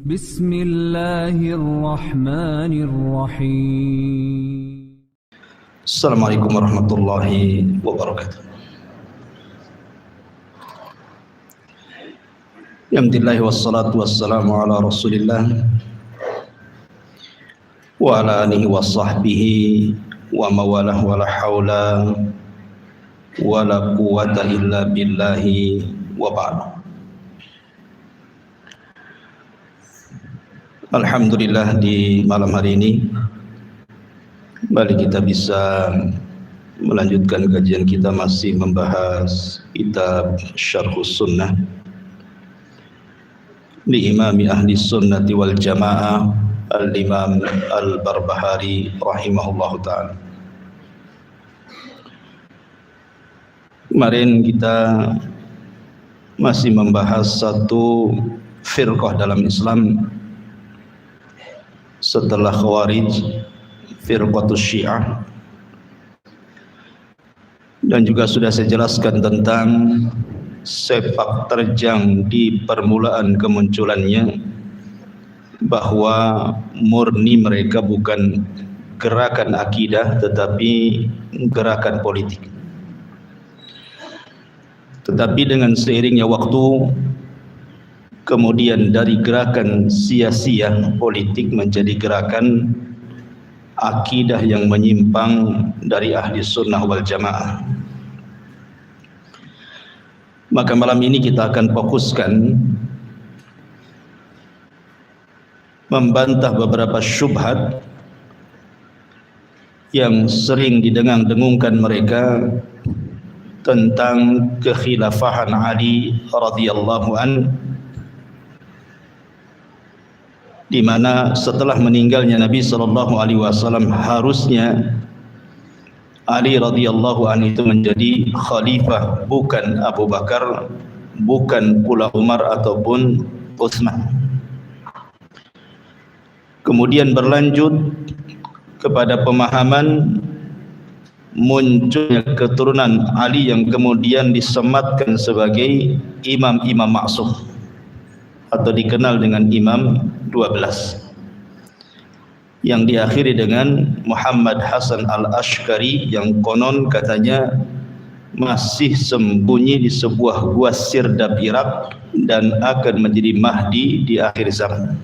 Bismillahirrahmanirrahim. Assalamualaikum warahmatullahi wabarakatuh. Alhamdulillah wassalatu wassalamu ala Rasulillah wa ala alihi wa sahbihi wa mawalah wa la haula wa la quwwata illa billahi wa ba'du. Alhamdulillah, di malam hari ini kembali kita bisa melanjutkan kajian kita, masih membahas kitab Syarhus Sunnah li Imami Ahli Sunnati wal Jamaah Al-Imam Al-Barbahari rahimahullahu ta'ala. Kemarin kita masih membahas satu firqah dalam Islam setelah Khawarij, firqatus Syiah, dan juga sudah saya jelaskan tentang sepak terjang di permulaan kemunculannya, bahwa murni mereka bukan gerakan akidah tetapi gerakan politik. Tetapi dengan seiringnya waktu, kemudian dari gerakan sia-sia politik menjadi gerakan akidah yang menyimpang dari ahli sunnah wal jamaah. Maka malam ini kita akan fokuskan membantah beberapa syubhat yang sering didengung-dengungkan mereka tentang kekhilafahan Ali radhiyallahu an, di mana setelah meninggalnya Nabi SAW harusnya Ali radhiyallahu anhu itu menjadi khalifah, bukan Abu Bakar, bukan pula Umar ataupun Utsman. Kemudian berlanjut kepada pemahaman munculnya keturunan Ali yang kemudian disematkan sebagai imam-imam maksum atau dikenal dengan Imam 12, yang diakhiri dengan Muhammad Hasan al-Ashqari yang konon katanya masih sembunyi di sebuah gua Sirdab Irak dan akan menjadi Mahdi di akhir zaman.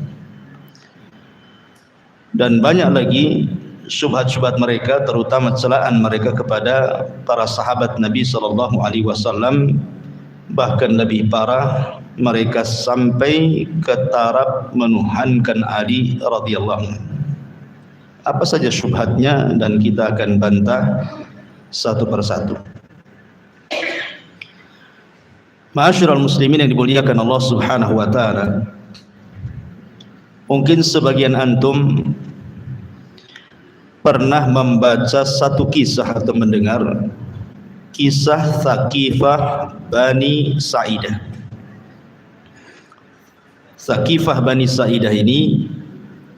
Dan banyak lagi syubhat-syubhat mereka, terutama celaan mereka kepada para sahabat Nabi SAW. Bahkan lebih parah, mereka sampai ke taraf menuhankan Ali radhiyallahu anhu. Apa saja syubhatnya, dan kita akan bantah satu persatu. Ma'asyiral muslimin yang dimuliakan Allah Subhanahu wa taala, mungkin sebagian antum pernah membaca satu kisah atau mendengar kisah Tsaqifah Bani Sa'idah. Tsaqifah Bani Sa'idah ini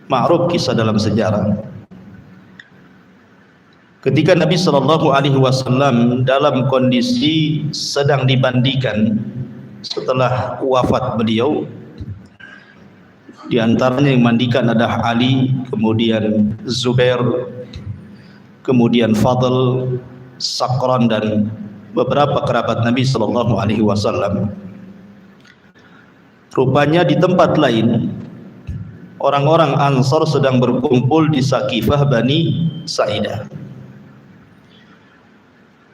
ma'ruf kisah dalam sejarah. Ketika Nabi SAW dalam kondisi sedang dimandikan setelah wafat beliau, di antaranya yang mandikan adalah Ali, kemudian Zubair, kemudian Fadl, Sakran, dan beberapa kerabat Nabi SAW. Rupanya di tempat lain orang-orang Ansar sedang berkumpul di Tsaqifah Bani Sa'idah,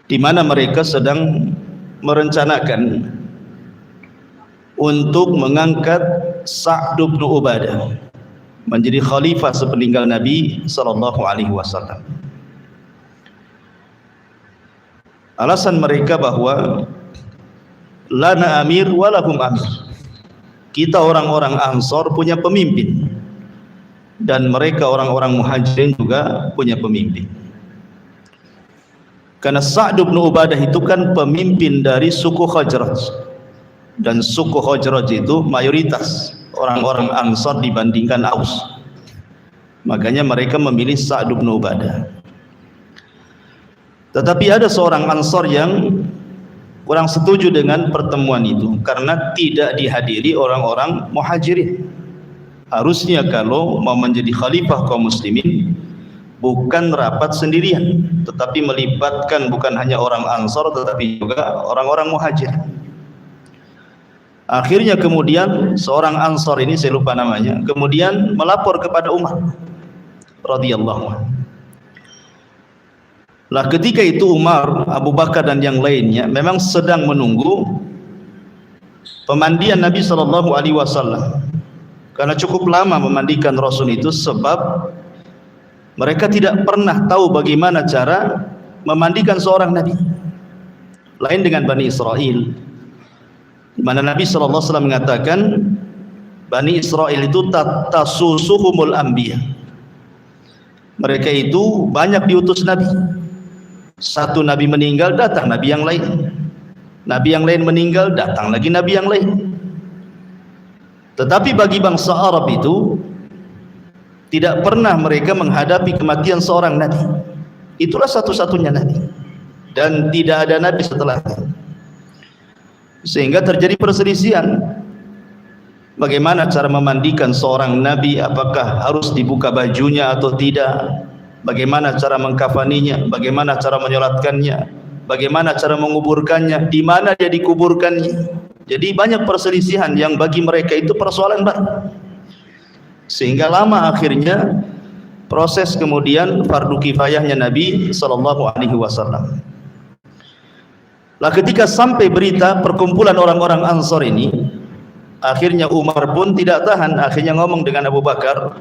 di mana mereka sedang merencanakan untuk mengangkat Sa'd bin Ubadah menjadi khalifah sepeninggal Nabi SAW. Alasan mereka bahwa lana amir walahum amir, kita orang-orang Ansar punya pemimpin dan mereka orang-orang Muhajirin juga punya pemimpin. Karena Sa'd bin Ubadah itu kan pemimpin dari suku Khazraj, dan suku Khazraj itu mayoritas orang-orang Ansar dibandingkan Aus. Makanya mereka memilih Sa'd bin Ubadah. Tetapi ada seorang Ansar yang kurang setuju dengan pertemuan itu karena tidak dihadiri orang-orang Muhajirin. Harusnya kalau mau menjadi khalifah kaum muslimin bukan rapat sendirian, tetapi melibatkan bukan hanya orang Ansar tetapi juga orang-orang Muhajir. Akhirnya kemudian seorang Ansar ini, saya lupa namanya, kemudian melapor kepada Umar radhiyallahu anhu. Lah ketika itu Umar, Abu Bakar dan yang lainnya memang sedang menunggu pemandian Nabi SAW. Karena cukup lama memandikan Rasul itu, sebab mereka tidak pernah tahu bagaimana cara memandikan seorang Nabi. Lain dengan Bani Israel, di mana Nabi SAW mengatakan Bani Israel itu tasusuhumul anbiya. Mereka itu banyak diutus Nabi. Satu Nabi meninggal, datang Nabi yang lain. Nabi yang lain meninggal, datang lagi Nabi yang lain. Tetapi bagi bangsa Arab itu tidak pernah mereka menghadapi kematian seorang Nabi. Itulah satu-satunya Nabi, dan tidak ada Nabi setelahnya. Sehingga terjadi perselisihan. Bagaimana cara memandikan seorang Nabi? Apakah harus dibuka bajunya atau tidak? Bagaimana cara mengkafaninya? Bagaimana cara menyolatkannya? Bagaimana cara menguburkannya? Di mana dia dikuburkannya? Jadi banyak perselisihan yang bagi mereka itu persoalan baru. Sehingga lama akhirnya proses kemudian fardu kifayahnya Nabi SAW. Lah ketika sampai berita perkumpulan orang-orang Ansar ini, akhirnya Umar pun tidak tahan, akhirnya ngomong dengan Abu Bakar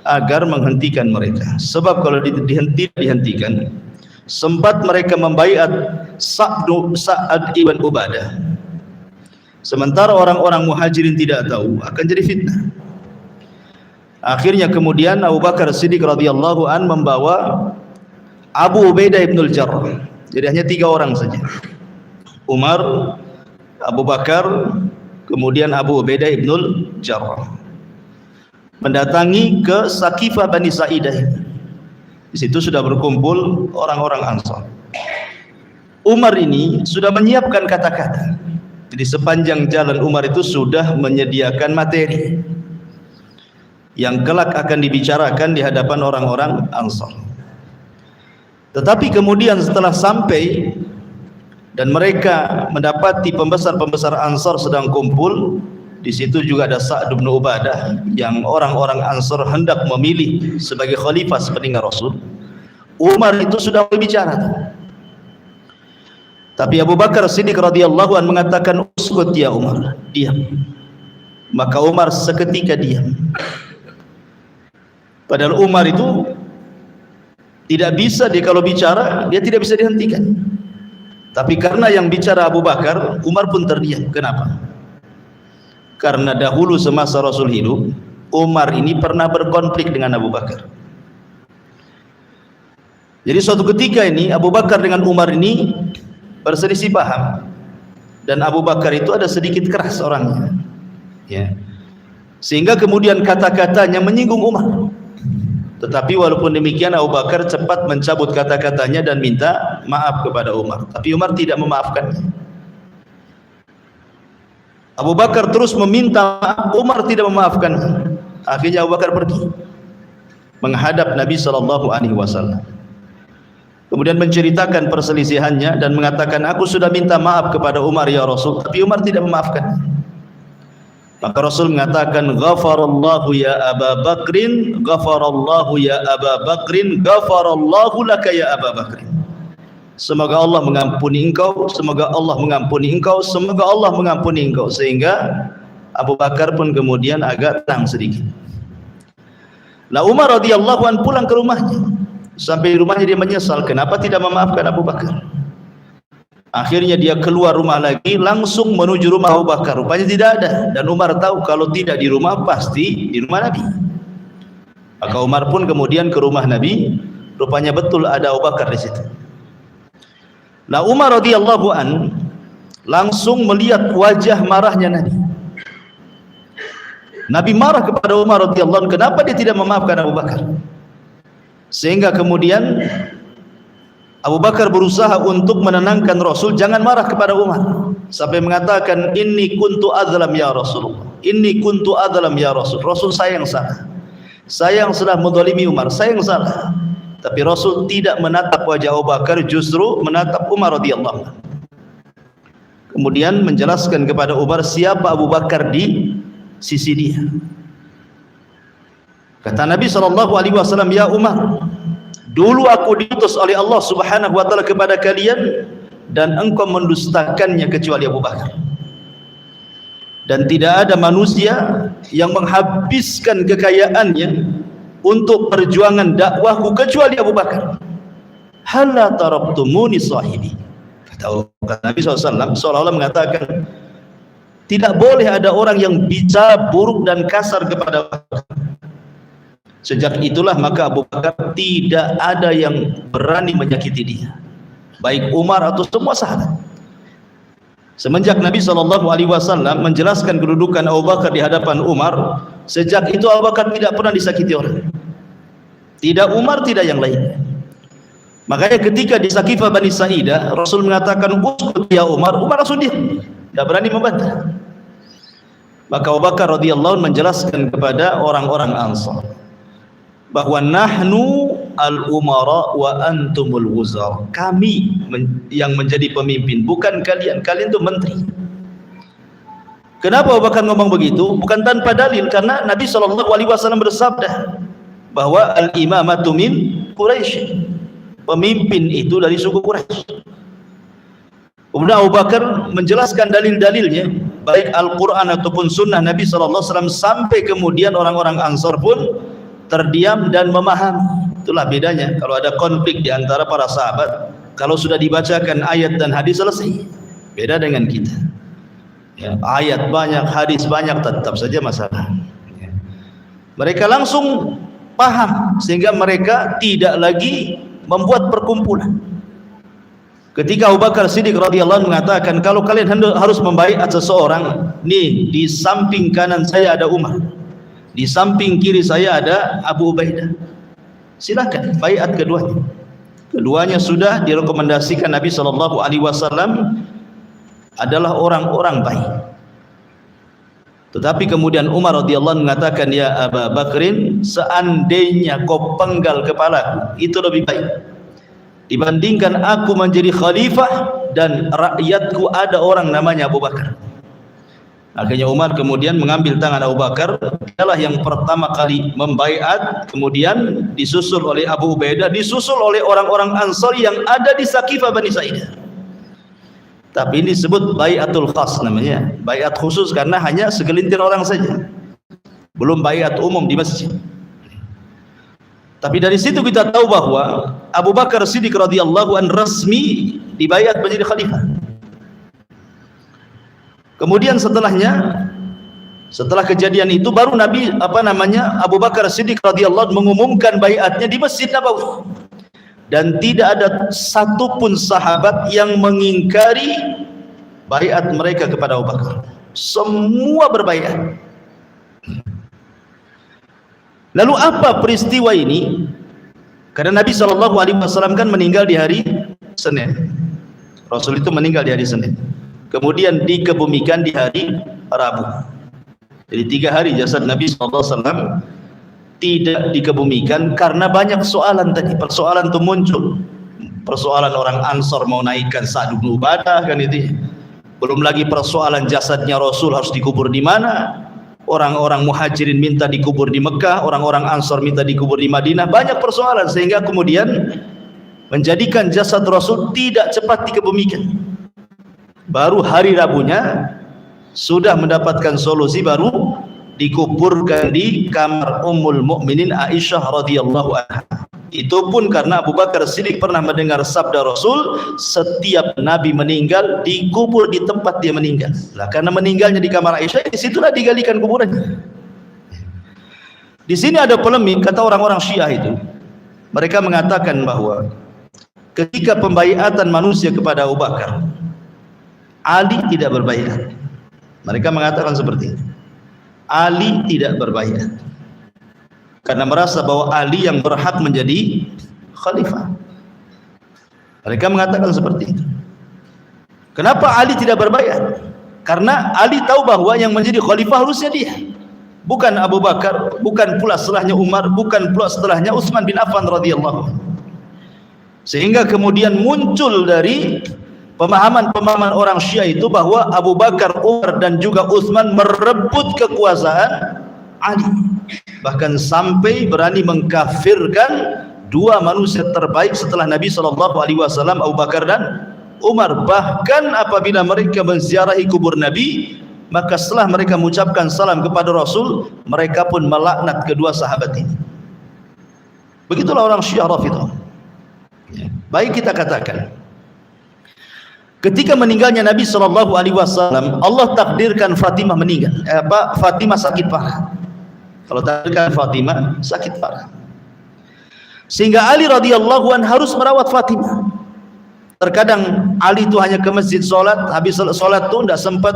agar menghentikan mereka. Sebab kalau dihentikan, sempat mereka membaiat Sa'ad ibn Ubadah. Sementara orang-orang Muhajirin tidak tahu, akan jadi fitnah. Akhirnya kemudian Abu Bakar Siddiq radhiyallahu an membawa Abu Ubaidah ibn al-Jarrah. Jadi hanya 3 orang saja. Umar, Abu Bakar, kemudian Abu Ubaidah ibn al-Jarrah. Mendatangi ke Saqifah Bani Sa'idah. Di situ sudah berkumpul orang-orang Ansar. Umar ini sudah menyiapkan kata-kata. Jadi sepanjang jalan Umar itu sudah menyediakan materi yang kelak akan dibicarakan di hadapan orang-orang Ansar. Tetapi kemudian setelah sampai dan mereka mendapati pembesar-pembesar Ansar sedang kumpul, di situ juga ada Sa'ad bin Ubadah yang orang-orang Ansar hendak memilih sebagai khalifah sepeninggal Rasul. Umar itu sudah berbicara. Tapi Abu Bakar Siddiq radhiyallahu anhu mengatakan, "Uskut ya Umar, diam." Maka Umar seketika diam. Padahal Umar itu tidak bisa, dia kalau bicara dia tidak bisa dihentikan. Tapi karena yang bicara Abu Bakar, Umar pun terdiam. Kenapa? Karena dahulu semasa Rasul hidup, Umar ini pernah berkonflik dengan Abu Bakar. Jadi suatu ketika ini Abu Bakar dengan Umar ini berselisih paham, dan Abu Bakar itu ada sedikit keras orangnya, ya. Sehingga kemudian kata-katanya menyinggung Umar. Tetapi walaupun demikian Abu Bakar cepat mencabut kata-katanya dan minta maaf kepada Umar. Tapi Umar tidak memaafkannya. Abu Bakar terus meminta maaf, Umar tidak memaafkannya. Akhirnya Abu Bakar pergi menghadap Nabi SAW. Kemudian menceritakan perselisihannya dan mengatakan, "Aku sudah minta maaf kepada Umar ya Rasul, tapi Umar tidak memaafkan." Maka Rasul mengatakan, "Ghafarallahu ya Aba Bakrin, ghafarallahu ya Aba Bakrin, ghafarallahu laka ya Aba Bakrin." Semoga Allah mengampuni engkau, semoga Allah mengampuni engkau, semoga Allah mengampuni engkau. Sehingga Abu Bakar pun kemudian agak tenang sedikit. Lah Umar radhiyallahu anhu pulang ke rumahnya. Sampai di rumahnya dia menyesal kenapa tidak memaafkan Abu Bakar. Akhirnya dia keluar rumah lagi, langsung menuju rumah Abu Bakar. Rupanya tidak ada, dan Umar tahu kalau tidak di rumah pasti di rumah Nabi. Maka Umar pun kemudian ke rumah Nabi. Rupanya betul ada Abu Bakar di situ. Nah Umar radhiyallahu an langsung melihat wajah marahnya Nabi. Nabi marah kepada Umar radhiyallahu an, kenapa dia tidak memaafkan Abu Bakar? Sehingga kemudian Abu Bakar berusaha untuk menenangkan Rasul, jangan marah kepada Umar, sampai mengatakan, "Inni kuntu azlam ya Rasulullah." inni kuntu adzlam ya Rasul. Rasul saya yang salah. Saya yang sudah menzalimi Umar, saya yang salah. Tapi Rasul tidak menatap wajah Abu Bakar, justru menatap Umar radhiyallahu anhu. Kemudian menjelaskan kepada Umar siapa Abu Bakar di sisi dia. Kata Nabi SAW, ya Umar, dulu aku diutus oleh Allah Subhanahu wa taala kepada kalian dan engkau mendustakannya kecuali Abu Bakar. Dan tidak ada manusia yang menghabiskan kekayaannya untuk perjuangan dakwahku kecuali Abu Bakar. Halla tarabtumuni sahibi. Kata Nabi SAW seolah-olah mengatakan, tidak boleh ada orang yang bicara buruk dan kasar kepada Abu Bakar. Sejak itulah maka Abu Bakar tidak ada yang berani menyakiti dia, baik Umar atau semua sahabat. Semenjak Nabi SAW menjelaskan kedudukan Abu Bakar di hadapan Umar, sejak itu Abu Bakar tidak pernah disakiti orang. Tidak Umar, tidak yang lain. Makanya ketika di Saqifah Bani Sa'idah, Rasul mengatakan, uskut ya Umar. Umar langsung diam, tidak berani membantah. Maka Abu Bakar radhiyallahu anhu menjelaskan kepada orang-orang Ansar bahwa nahnu al-umara wa antumul wuzar. Kami yang menjadi pemimpin, bukan kalian. Kalian itu menteri. Kenapa Abu Bakar ngomong begitu? Bukan tanpa dalil, karena Nabi SAW bersabda bahwa al-imamatu min Quraisy. Pemimpin itu dari suku Quraisy. Kemudian Abu Bakar menjelaskan dalil-dalilnya, baik Al-Quran ataupun Sunnah Nabi SAW, sampai kemudian orang-orang Ansar pun terdiam dan memahami. Itulah bedanya kalau ada konflik di antara para sahabat, kalau sudah dibacakan ayat dan hadis selesai. Beda dengan kita ya, ayat banyak, hadis banyak, tetap saja masalah ya. Mereka langsung paham sehingga mereka tidak lagi membuat perkumpulan. Ketika Abu Bakar Siddiq radhiyallahu anhu mengatakan, kalau kalian harus membaiat seseorang, nih di samping kanan saya ada Umar, di samping kiri saya ada Abu Ubaidah, silakan baiat keduanya. Keduanya sudah direkomendasikan Nabi SAW adalah orang-orang baik. Tetapi kemudian Umar radhiyallahu anhu mengatakan, ya Abu Bakrin, seandainya kau penggal kepalaku, itu lebih baik dibandingkan aku menjadi khalifah dan rakyatku ada orang namanya Abu Bakar. Akhirnya Umar kemudian mengambil tangan Abu Bakar, dialah yang pertama kali membaiat, kemudian disusul oleh Abu Ubaidah, disusul oleh orang-orang Ansar yang ada di Saqifah Bani Sa'idah. Tapi ini disebut baiatul khas namanya, baiat khusus karena hanya segelintir orang saja, belum baiat umum di masjid. Tapi dari situ kita tahu bahwa Abu Bakar Siddiq radhiyallahu anhu resmi dibaiat menjadi khalifah. Kemudian setelah kejadian itu baru Abu Bakar Siddiq radhiyallahu anhu mengumumkan baiatnya di Masjid Nabawi. Dan tidak ada satupun sahabat yang mengingkari baiat mereka kepada Abu Bakar. Semua berbaiat. Lalu apa peristiwa ini? Karena Nabi SAW kan meninggal di hari Senin. Rasul itu meninggal di hari Senin. Kemudian dikebumikan di hari Rabu. Jadi 3 hari jasad Nabi SAW tidak dikebumikan karena banyak soalan tadi. Persoalan itu muncul. Persoalan orang Ansar mau naikkan Sa'd bin Ubadah kan itu. Belum lagi persoalan jasadnya Rasul harus dikubur di mana. Orang-orang Muhajirin minta dikubur di Mekah, orang-orang Ansar minta dikubur di Madinah. Banyak persoalan sehingga kemudian menjadikan jasad Rasul tidak cepat dikebumikan. Baru hari Rabunya sudah mendapatkan solusi, baru dikuburkan di kamar Ummul Mukminin Aisyah radhiyallahu anha. Itu pun karena Abu Bakar Siddiq pernah mendengar sabda Rasul, setiap Nabi meninggal dikubur di tempat dia meninggal. Lah karena meninggalnya di kamar Aisyah, disitulah digalikan kuburannya. Di sini ada polemik, kata orang-orang Syiah itu. Mereka mengatakan bahwa ketika pembaiatan manusia kepada Abu Bakar, Ali tidak berbaiat. Mereka mengatakan seperti itu. Ali tidak berbaiat karena merasa bahwa Ali yang berhak menjadi khalifah. Mereka mengatakan seperti itu. Kenapa Ali tidak berbaiat? Karena Ali tahu bahwa yang menjadi khalifah harusnya dia, bukan Abu Bakar, bukan pula setelahnya Umar, bukan pula setelahnya Utsman bin Affan radhiyallahu. Sehingga kemudian muncul dari pemahaman-pemahaman orang Syiah itu bahwa Abu Bakar, Umar dan juga Utsman merebut kekuasaan Ali, bahkan sampai berani mengkafirkan dua manusia terbaik setelah Nabi SAW, Abu Bakar dan Umar. Bahkan apabila mereka menziarahi kubur Nabi, maka setelah mereka mengucapkan salam kepada Rasul, mereka pun melaknat kedua sahabat ini. Begitulah orang Syiah Rafidhah. Baik, kita katakan, ketika meninggalnya Nabi SAW, Allah takdirkan Fatimah meninggal. Fatimah sakit parah. Kalau takdirkan Fatimah sakit parah, sehingga Ali radhiyallahu anhu harus merawat Fatimah. Terkadang Ali itu hanya ke masjid sholat, habis sholat itu tidak sempat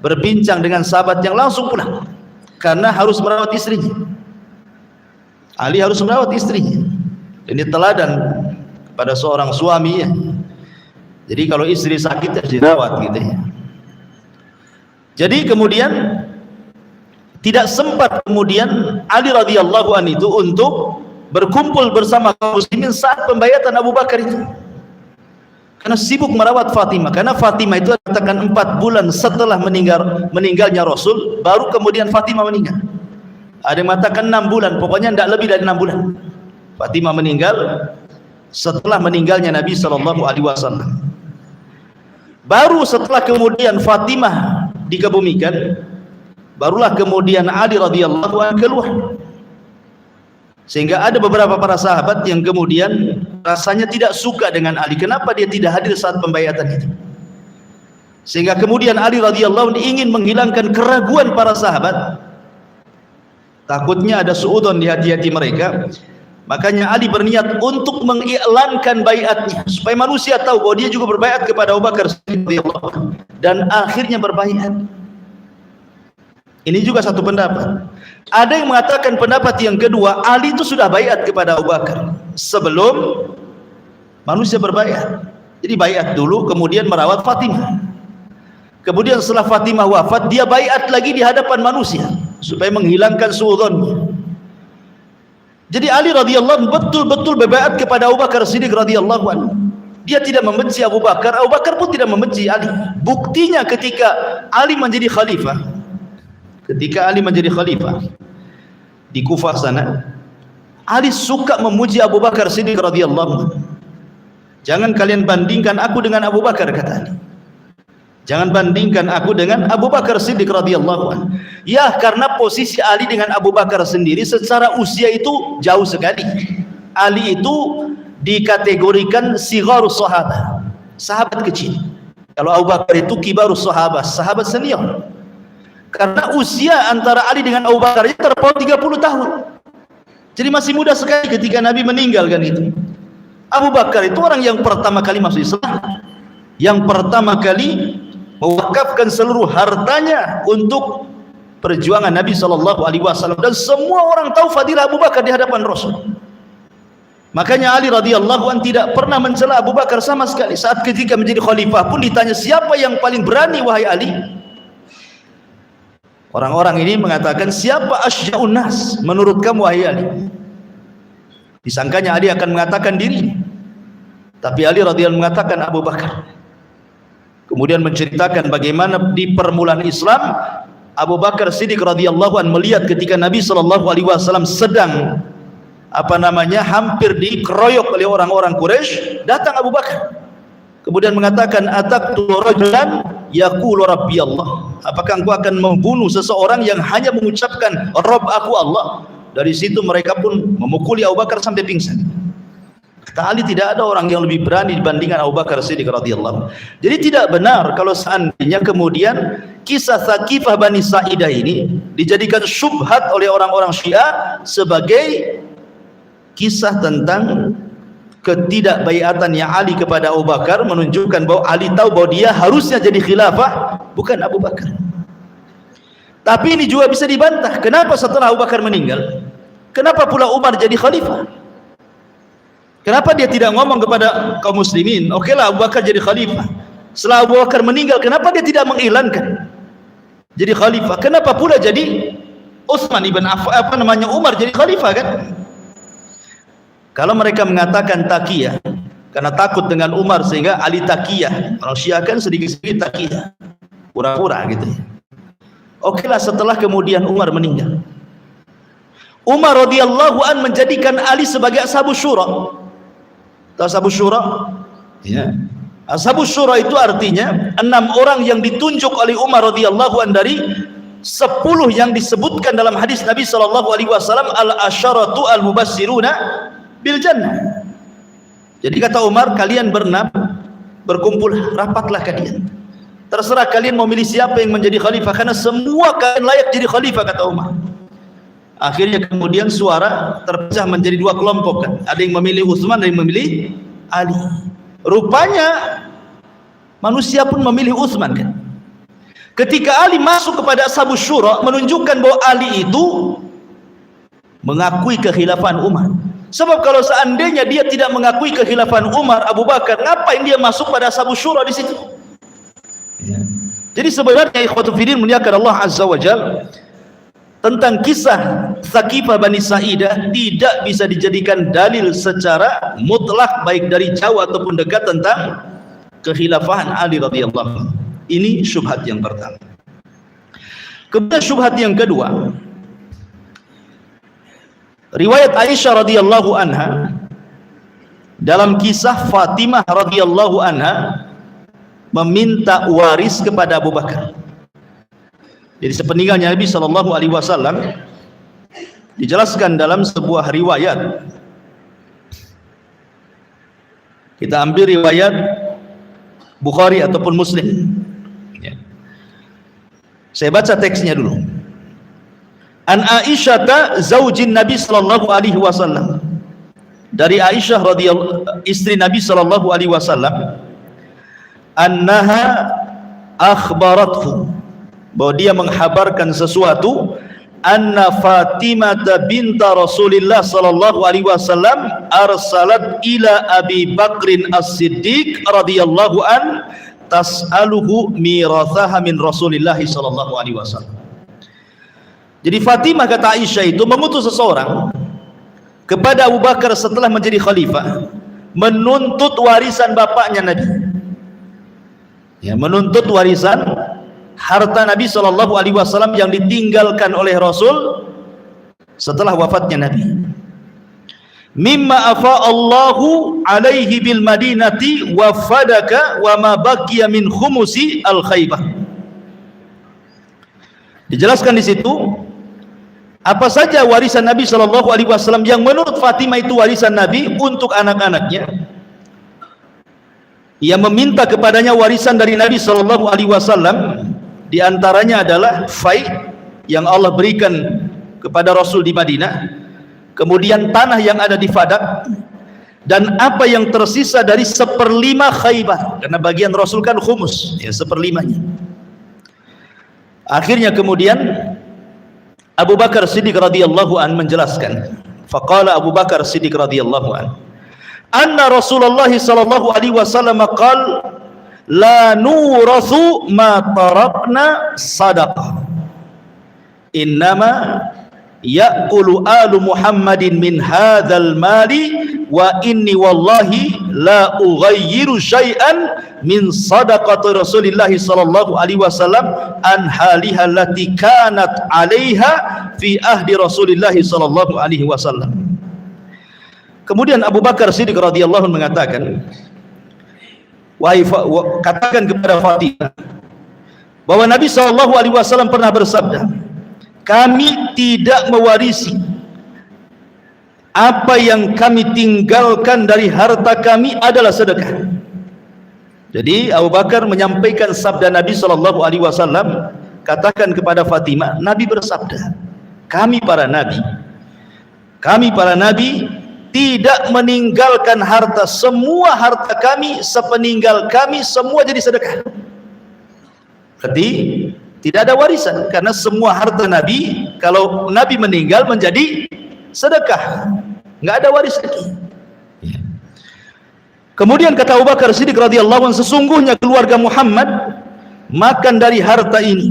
berbincang dengan sahabat yang langsung pulang, karena harus merawat istrinya. Ali harus merawat istrinya. Ini teladan pada seorang suami ya. Jadi kalau istri sakit harus dirawat gitu ya. Jadi kemudian tidak sempat kemudian Ali radhiyallahu anhu itu untuk berkumpul bersama kaum muslimin saat pembayatan Abu Bakar itu, karena sibuk merawat Fatimah. Karena Fatimah itu katakan 4 bulan setelah meninggalnya Rasul, baru kemudian Fatimah meninggal. Ada yang mengatakan 6 bulan, pokoknya tidak lebih dari 6 bulan Fatimah meninggal setelah meninggalnya Nabi SAW. Baru setelah kemudian Fatimah dikebumikan, barulah kemudian Ali radhiyallahu anhu keluar. Sehingga ada beberapa para sahabat yang kemudian rasanya tidak suka dengan Ali. Kenapa dia tidak hadir saat pembayatan itu? Sehingga kemudian Ali radhiyallahu anhu ingin menghilangkan keraguan para sahabat. Takutnya ada suudzon di hati-hati mereka. Makanya Ali berniat untuk mengiklankan baiatnya, supaya manusia tahu bahwa dia juga berbaiat kepada Abu Bakar radhiyallahu anhu, dan akhirnya berbaiat. Ini juga satu pendapat. Ada yang mengatakan pendapat yang kedua, Ali itu sudah baiat kepada Abu Bakar sebelum manusia berbaiat. Jadi baiat dulu, kemudian merawat Fatimah. Kemudian setelah Fatimah wafat, dia baiat lagi di hadapan manusia supaya menghilangkan suudzonnya. Jadi Ali radhiyallahu anhu betul-betul berbaiat kepada Abu Bakar Siddiq radhiyallahu anhu. Dia tidak membenci Abu Bakar, Abu Bakar pun tidak membenci Ali. Buktinya ketika Ali menjadi khalifah, di Kufah sana, Ali suka memuji Abu Bakar Siddiq radhiyallahu anhu. Jangan kalian bandingkan aku dengan Abu Bakar, kata Ali. Jangan bandingkan aku dengan Abu Bakar Siddiq radhiyallahu anhu. Ya, karena posisi Ali dengan Abu Bakar sendiri secara usia itu jauh sekali. Ali itu dikategorikan sigharus sahabat, sahabat kecil. Kalau Abu Bakar itu kibarus sahabat, sahabat senior. Karena usia antara Ali dengan Abu Bakar itu terpaut 30 tahun. Jadi masih muda sekali ketika Nabi meninggal kan itu. Abu Bakar itu orang yang pertama kali masuk Islam, yang pertama kali mewakafkan seluruh hartanya untuk perjuangan Nabi SAW, dan semua orang tahu fadilah Abu Bakar di hadapan Rasul. Makanya Ali radhiyallahu anhu tidak pernah mencela Abu Bakar sama sekali. Saat ketika menjadi khalifah pun ditanya, siapa yang paling berani wahai Ali? Orang-orang ini mengatakan, siapa asya'un nas menurut kamu wahai Ali? Disangkanya Ali akan mengatakan diri, tapi Ali radhiyallahu mengatakan Abu Bakar. Kemudian menceritakan bagaimana di permulaan Islam Abu Bakar Siddiq radhiyallahu anhu melihat ketika Nabi SAW sedang hampir dikeroyok oleh orang-orang Quraisy, datang Abu Bakar kemudian mengatakan, ataqtulu rajulan yaqulu rabbi Allah. Apakah engkau akan membunuh seseorang yang hanya mengucapkan Rabb aku Allah? Dari situ mereka pun memukuli Abu Bakar sampai pingsan. Kata Ali, tidak ada orang yang lebih berani dibandingkan Abu Bakar Siddiq radhiyallahu. Jadi tidak benar kalau seandainya kemudian kisah Thaqifah Bani Sa'idah ini dijadikan syubhat oleh orang-orang Syiah sebagai kisah tentang ketidakbaiatannya Ali kepada Abu Bakar, menunjukkan bahwa Ali tahu bahwa dia harusnya jadi khilafah, bukan Abu Bakar. Tapi ini juga bisa dibantah. Kenapa setelah Abu Bakar meninggal, kenapa pula Umar jadi khalifah? Kenapa dia tidak ngomong kepada kaum muslimin, okelah Abu Bakar jadi khalifah, Setelah Abu Bakar meninggal, kenapa dia tidak mengiklankan jadi khalifah? Kenapa pula jadi Utsman ibn Affan, Umar jadi khalifah kan? Kalau mereka mengatakan taqiyah karena takut dengan Umar sehingga Ali taqiyah, kalau Syiah kan sedikit-sedikit taqiyah, pura-pura gitu. Okelah, setelah kemudian Umar meninggal, Umar radhiyallahu an menjadikan Ali sebagai Ashabus Syura. Tahu Ashabus Syura? Ya. Ashabus Syura itu artinya 6 orang yang ditunjuk oleh Umar radhiyallahu an dari 10 yang disebutkan dalam hadis Nabi sallallahu alaihi wasallam, al-asyaratu al-mubassiruna bil jannah. Jadi kata Umar, kalian berenam berkumpul, rapatlah kalian. Terserah kalian mau milih siapa yang menjadi khalifah, karena semua kalian layak jadi khalifah, kata Umar. Akhirnya kemudian suara terpecah menjadi 2 kelompok kan. Ada yang memilih Utsman, ada yang memilih Ali. Rupanya manusia pun memilih Utsman kan. Ketika Ali masuk kepada Ashabus Syura, menunjukkan bahwa Ali itu mengakui kekhilafan Umar. Sebab kalau seandainya dia tidak mengakui kekhilafan Umar, Abu Bakar, ngapain dia masuk pada Ashabus Syura di situ? Ya. Jadi sebenarnya ikhwatu fillah muliakan Allah Azza wa Jalla, tentang kisah Tsaqifah Bani Sa'idah tidak bisa dijadikan dalil secara mutlak baik dari jauh ataupun dekat tentang kekhilafahan Ali radhiyallahu anhu. Ini syubhat yang pertama. Kemudian syubhat yang kedua, riwayat Aisyah radhiyallahu anha dalam kisah Fatimah radhiyallahu anha meminta waris kepada Abu Bakar. Jadi sepeninggalnya Nabi sallallahu alaihi wasallam, dijelaskan dalam sebuah riwayat. Kita ambil riwayat Bukhari ataupun Muslim. Ya. Saya baca teksnya dulu. An Aisyah zaujin Nabi sallallahu alaihi wasallam. Dari Aisyah radhiyallahu, istri Nabi sallallahu alaihi wasallam, annaha akhbarathu, bahwa dia menghabarkan sesuatu, anna Fatimah binta Rasulillah sallallahu alaihi wasallam arsalat ila Abi Bakrin As-Siddiq radhiyallahu an tas'aluhu mirathaha min Rasulillah sallallahu alaihi wasallam. Jadi Fatimah, kata Aisyah, itu mengutus seseorang kepada Abu Bakar setelah menjadi khalifah, menuntut warisan bapaknya Nabi. Ya, menuntut warisan harta Nabi sallallahu alaihi wasallam yang ditinggalkan oleh Rasul setelah wafatnya Nabi. Mimma afa Allahu alaihi bil Madinati wa fadaka wa ma baqiya min khumusi al Khaybah. Dijelaskan di situ apa saja warisan Nabi sallallahu alaihi wasallam yang menurut Fatimah itu warisan Nabi untuk anak-anaknya. Ia meminta kepadanya warisan dari Nabi sallallahu alaihi wasallam. Di antaranya adalah fai yang Allah berikan kepada Rasul di Madinah, kemudian tanah yang ada di Fadak, dan apa yang tersisa dari 1/5 Khaybar, karena bagian Rasul kan khumus, ya 1/5-nya. Akhirnya kemudian Abu Bakar Siddiq radhiyallahu an menjelaskan, faqala Abu Bakar Siddiq radhiyallahu an, anna Rasulullah sallallahu alaihi wasallam qala la nurathu ma tarakna sadaqah, innama ya'kulu alu Muhammadin min hadzal mali wa inni wallahi la ughayyiru syai'an min sadaqati Rasulillah sallallahu alaihi wasallam an haliha allati kanat 'alaiha fi ahdi Rasulillah sallallahu alaihi wasallam. Kemudian Abu Bakar Siddiq radhiyallahu anhu mengatakan, wahai katakan kepada Fatimah bahwa Nabi sallallahu alaihi wasallam pernah bersabda, kami tidak mewarisi apa yang kami tinggalkan dari harta kami adalah sedekah. Jadi Abu Bakar menyampaikan sabda Nabi sallallahu alaihi wasallam, katakan kepada Fatimah, Nabi bersabda, kami para nabi tidak meninggalkan harta, semua harta kami sepeninggal kami semua jadi sedekah. Berarti tidak ada warisan, karena semua harta Nabi kalau Nabi meninggal menjadi sedekah, nggak ada waris lagi. Kemudian kata Abu Bakar Siddiq radhiyallahu anhu, sesungguhnya keluarga Muhammad makan dari harta ini,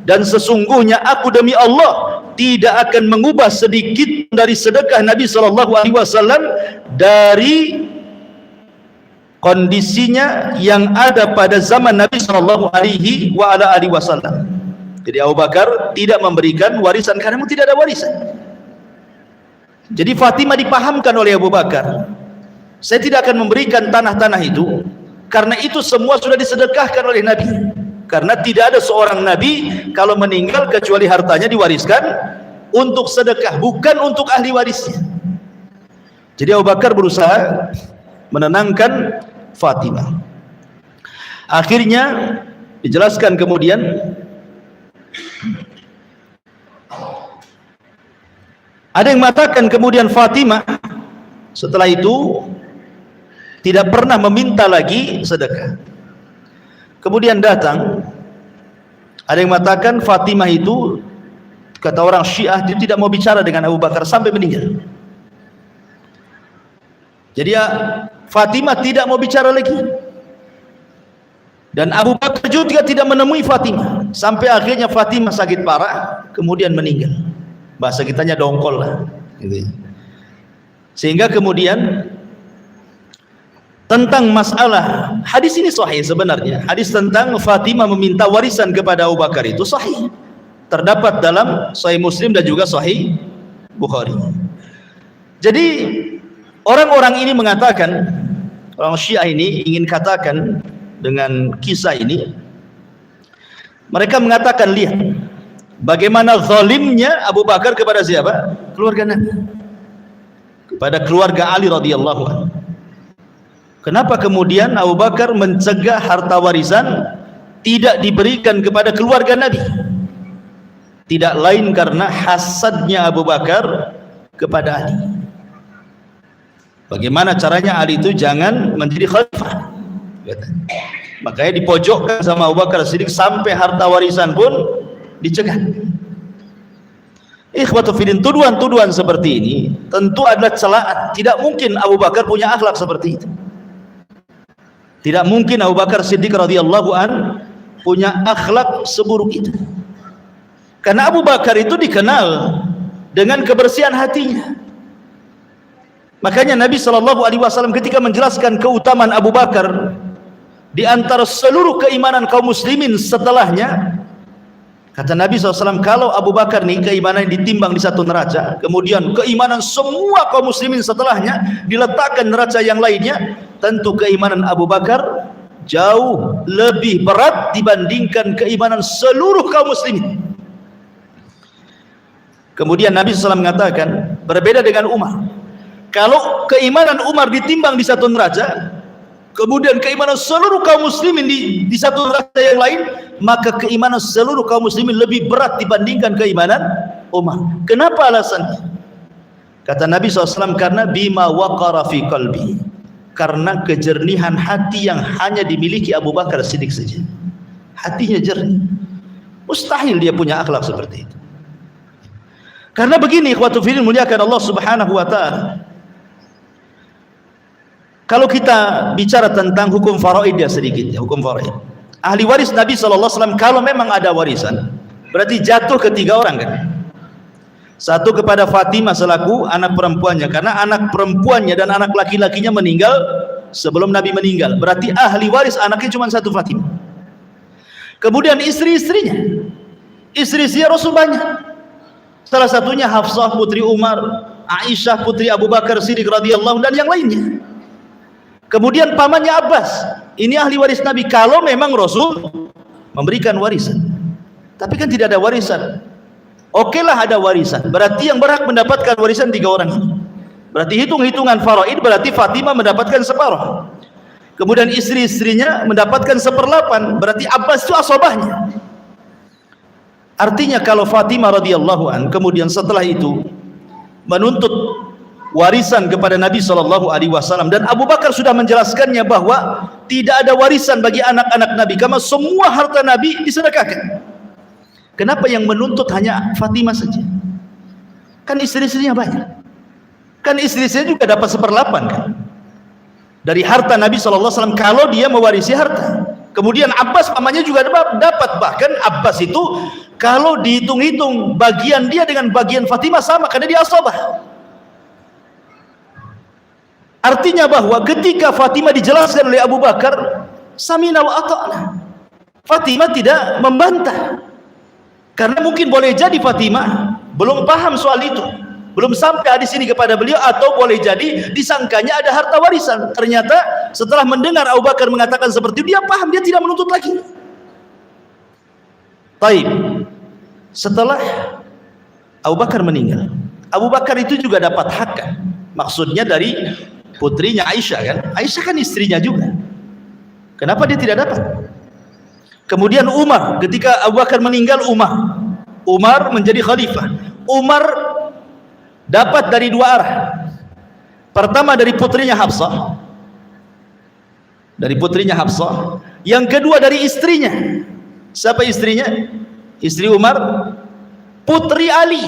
dan sesungguhnya aku demi Allah tidak akan mengubah sedikit dari sedekah Nabi SAW dari kondisinya yang ada pada zaman Nabi SAW. Jadi Abu Bakar tidak memberikan warisan karena memang tidak ada warisan. Jadi Fatimah dipahamkan oleh Abu Bakar, saya tidak akan memberikan tanah-tanah itu karena itu semua sudah disedekahkan oleh Nabi. Karena tidak ada seorang Nabi kalau meninggal kecuali hartanya diwariskan untuk sedekah, bukan untuk ahli warisnya. Jadi Abu Bakar berusaha menenangkan Fatimah. Akhirnya dijelaskan kemudian ada yang mengatakan kemudian Fatimah setelah itu tidak pernah meminta lagi sedekah. Kemudian datang ada yang mengatakan Fatimah itu, kata orang Syiah, dia tidak mau bicara dengan Abu Bakar sampai meninggal. Jadi Fatimah tidak mau bicara lagi, dan Abu Bakar juga tidak menemui Fatimah sampai akhirnya Fatimah sakit parah kemudian meninggal. Bahasa kitanya dongkol lah gitu. Sehingga kemudian tentang masalah hadis ini sahih sebenarnya. Hadis tentang Fatimah meminta warisan kepada Abu Bakar itu sahih. Terdapat dalam Sahih Muslim dan juga Sahih Bukhari. Jadi orang-orang ini mengatakan, orang Syiah ini ingin katakan dengan kisah ini, mereka mengatakan lihat bagaimana zalimnya Abu Bakar kepada siapa? Keluarga Nabi. Kepada keluarga Ali radhiyallahu anhu. Kenapa kemudian Abu Bakar mencegah harta warisan tidak diberikan kepada keluarga Nabi? Tidak lain karena hasadnya Abu Bakar kepada Ali. Bagaimana caranya Ali itu jangan menjadi khalifah? Makanya dipojokkan sama Abu Bakar Siddiq sampai harta warisan pun dicegah. Ikhwatu fillah, tuduhan-tuduhan seperti ini tentu adalah celaan. Tidak mungkin Abu Bakar punya akhlak seperti itu. Tidak mungkin Abu Bakar Siddiq radhiyallahu an punya akhlak seburuk itu. Karena Abu Bakar itu dikenal dengan kebersihan hatinya. Makanya Nabi SAW ketika menjelaskan keutamaan Abu Bakar di antara seluruh keimanan kaum muslimin setelahnya, kata Nabi SAW, kalau Abu Bakar nih keimanan ditimbang di satu neraca, kemudian keimanan semua kaum muslimin setelahnya diletakkan neraca yang lainnya, tentu keimanan Abu Bakar jauh lebih berat dibandingkan keimanan seluruh kaum muslimin. Kemudian Nabi SAW mengatakan, berbeda dengan Umar. Kalau keimanan Umar ditimbang di satu neraca, kemudian keimanan seluruh kaum muslimin di satu neraca yang lain, maka keimanan seluruh kaum muslimin lebih berat dibandingkan keimanan Umar. Kenapa alasannya? Kata Nabi SAW, karena bima waqara fi qalbi, karena kejernihan hati yang hanya dimiliki Abu Bakar Siddiq saja. Hatinya jernih. Mustahil dia punya akhlak seperti itu. Karena begini, ikhwatu fillah muliakan Allah Subhanahu wa taala. Kalau kita bicara tentang hukum faraid ya sedikit ya, hukum faraid. Ahli waris Nabi SAW kalau memang ada warisan, berarti jatuh ke tiga orang kan. Satu kepada Fatimah selaku anak perempuannya, karena anak perempuannya dan anak laki-lakinya meninggal sebelum Nabi meninggal. Berarti ahli waris anaknya cuma satu, Fatimah. Kemudian istri-istrinya, istri-istrinya Rasul banyak. Salah satunya Hafsah putri Umar, Aisyah putri Abu Bakar Siddiq radhiyallahu dan yang lainnya. Kemudian pamannya Abbas, ini ahli waris Nabi kalau memang Rasul memberikan warisan. Tapi kan tidak ada warisan. Oke lah ada warisan, berarti yang berhak mendapatkan warisan tiga orang ini. Berarti hitung-hitungan faraid, berarti Fatimah mendapatkan separuh. Kemudian istri-istrinya mendapatkan seperlapan, berarti Abbas itu asobahnya. Artinya kalau Fatimah radhiyallahu an kemudian setelah itu menuntut warisan kepada Nabi SAW, dan Abu Bakar sudah menjelaskannya bahwa tidak ada warisan bagi anak-anak Nabi karena semua harta Nabi disedekahkan. Kenapa yang menuntut hanya Fatimah saja? Kan istri-istrinya banyak. Kan istri-istrinya juga dapat seperlapan kan? dari harta Nabi SAW kalau dia mewarisi harta. Kemudian Abbas pamannya juga dapat, bahkan Abbas itu kalau dihitung-hitung bagian dia dengan bagian Fatimah sama karena dia asabah. Artinya bahwa ketika Fatimah dijelaskan oleh Abu Bakar, samina wa ata'na, Fatimah tidak membantah. Karena mungkin boleh jadi Fatimah belum paham soal itu, belum sampai hadis ini kepada beliau, atau boleh jadi disangkanya ada harta warisan. Ternyata setelah mendengar Abu Bakar mengatakan seperti itu, dia paham, dia tidak menuntut lagi. Taib. Setelah Abu Bakar meninggal, Abu Bakar itu juga dapat hak kan? Maksudnya dari putrinya Aisyah kan? Aisyah kan istrinya juga. Kenapa dia tidak dapat? Kemudian Umar, ketika Abu Bakar meninggal, Umar menjadi khalifah. Umar dapat dari dua arah. Pertama dari putrinya Hafsah, yang kedua dari istrinya. Siapa istrinya? Istri Umar, putri Ali,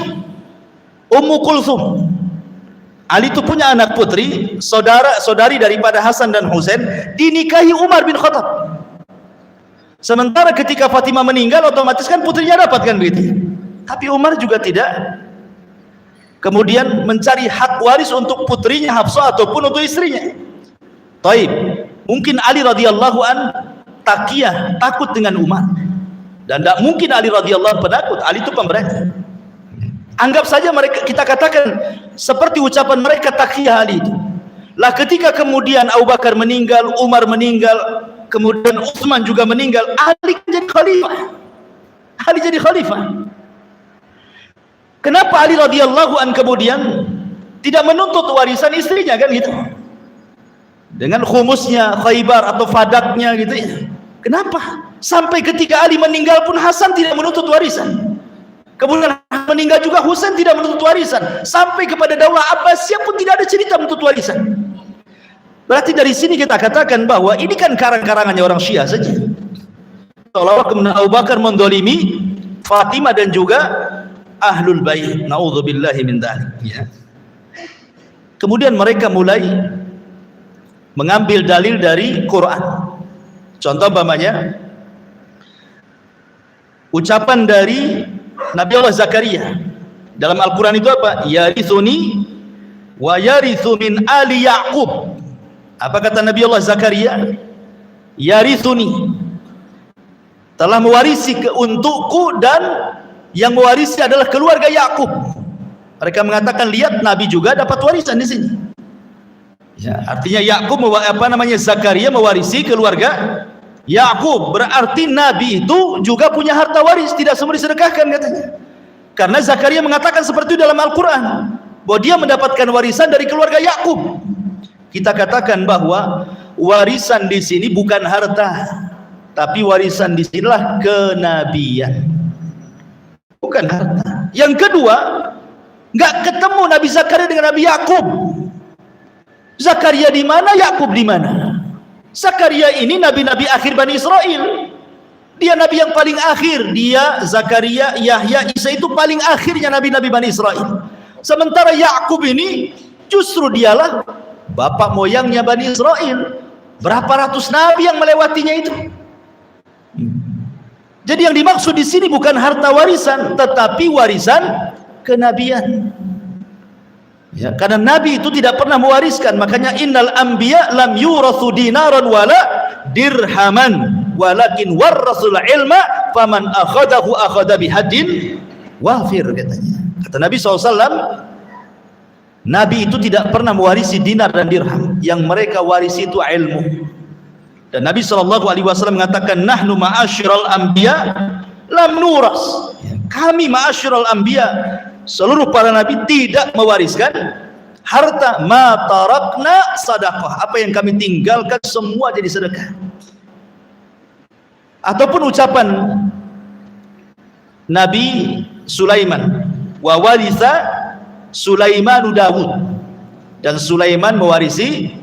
Ummu Kulthum. Ali itu punya anak putri, saudari daripada Hasan dan Husain, dinikahi Umar bin Khattab. Sementara ketika Fatimah meninggal, otomatis kan putrinya dapat kan begitu. Tapi Umar juga tidak kemudian mencari hak waris untuk putrinya Hafsah ataupun untuk istrinya. Taib. Mungkin Ali radhiyallahu an taqiyah, takut dengan Umar. Dan tidak mungkin Ali radhiyallahu penakut. Ali itu pemberani. Anggap saja mereka, kita katakan seperti ucapan mereka taqiyah Ali itu. Lah ketika kemudian Abu Bakar meninggal, Umar meninggal, kemudian Utsman juga meninggal, Ali jadi khalifah. Ali jadi khalifah. Kenapa Ali radhiyallahu an kemudian tidak menuntut warisan istrinya kan gitu? Dengan khumusnya Khaybar atau fadaknya gitu ya. Kenapa? Sampai ketika Ali meninggal pun Hasan tidak menuntut warisan. Kemudian meninggal juga Husain tidak menuntut warisan. Sampai kepada Daulah Abbasiyah pun tidak ada cerita menuntut warisan. Berarti dari sini kita katakan bahwa ini kan karang-karangannya orang Syiah saja. Seolah-olah kemudian Abu Bakar mendolimi Fatimah dan juga Ahlul Bait. Na'udzubillahi min dzalik. Ya. Kemudian mereka mulai mengambil dalil dari Quran. Contoh umpamanya ucapan dari Nabi Allah Zakaria dalam Al-Quran itu apa? Yarithuni wa yarithu min ali Ya'qub. Apa kata Nabi Allah Zakaria? Yarithuni, telah mewarisi untukku, dan yang mewarisi adalah keluarga Ya'qub. Mereka mengatakan, lihat Nabi juga dapat warisan di sini. Ya, artinya Ya'qub Zakaria mewarisi keluarga Ya'qub. Berarti Nabi itu juga punya harta waris, tidak semua disedekahkan katanya. Karena Zakaria mengatakan seperti itu dalam Al-Quran, bahwa dia mendapatkan warisan dari keluarga Ya'qub. Kita katakan bahwa warisan di sini bukan harta, tapi warisan di sinilah kenabian, bukan harta. Yang kedua, nggak ketemu Nabi Zakaria dengan Nabi Ya'qub. Zakaria di mana, Ya'qub di mana? Zakaria ini nabi-nabi akhir Bani Israel. Dia nabi yang paling akhir. Dia Zakaria, Yahya, Isa itu paling akhirnya nabi-nabi Bani Israel. Sementara Ya'qub ini justru dialah bapak moyangnya Bani Israel. Berapa ratus nabi yang melewatinya itu. Jadi yang dimaksud di sini bukan harta warisan, tetapi warisan kenabian. Ya, karena nabi itu tidak pernah mewariskan. Makanya innal anbiya lam yurathu dinaran wala dirhaman walakin warasul ilma faman akhadahu akhadha bihadin wafir, katanya. Kata Nabi SAW, nabi itu tidak pernah mewarisi dinar dan dirham. Yang mereka warisi itu ilmu. Dan Nabi SAW mengatakan, nahnu ma'asyiral anbiya lam nuras. Kami ma'asyiral anbiya, seluruh para nabi tidak mewariskan harta. Ma tarakna sadaqah, apa yang kami tinggalkan semua jadi sedekah. Ataupun ucapan Nabi Sulaiman, wa waritha Sulaimanu Dawud, dan Sulaiman mewarisi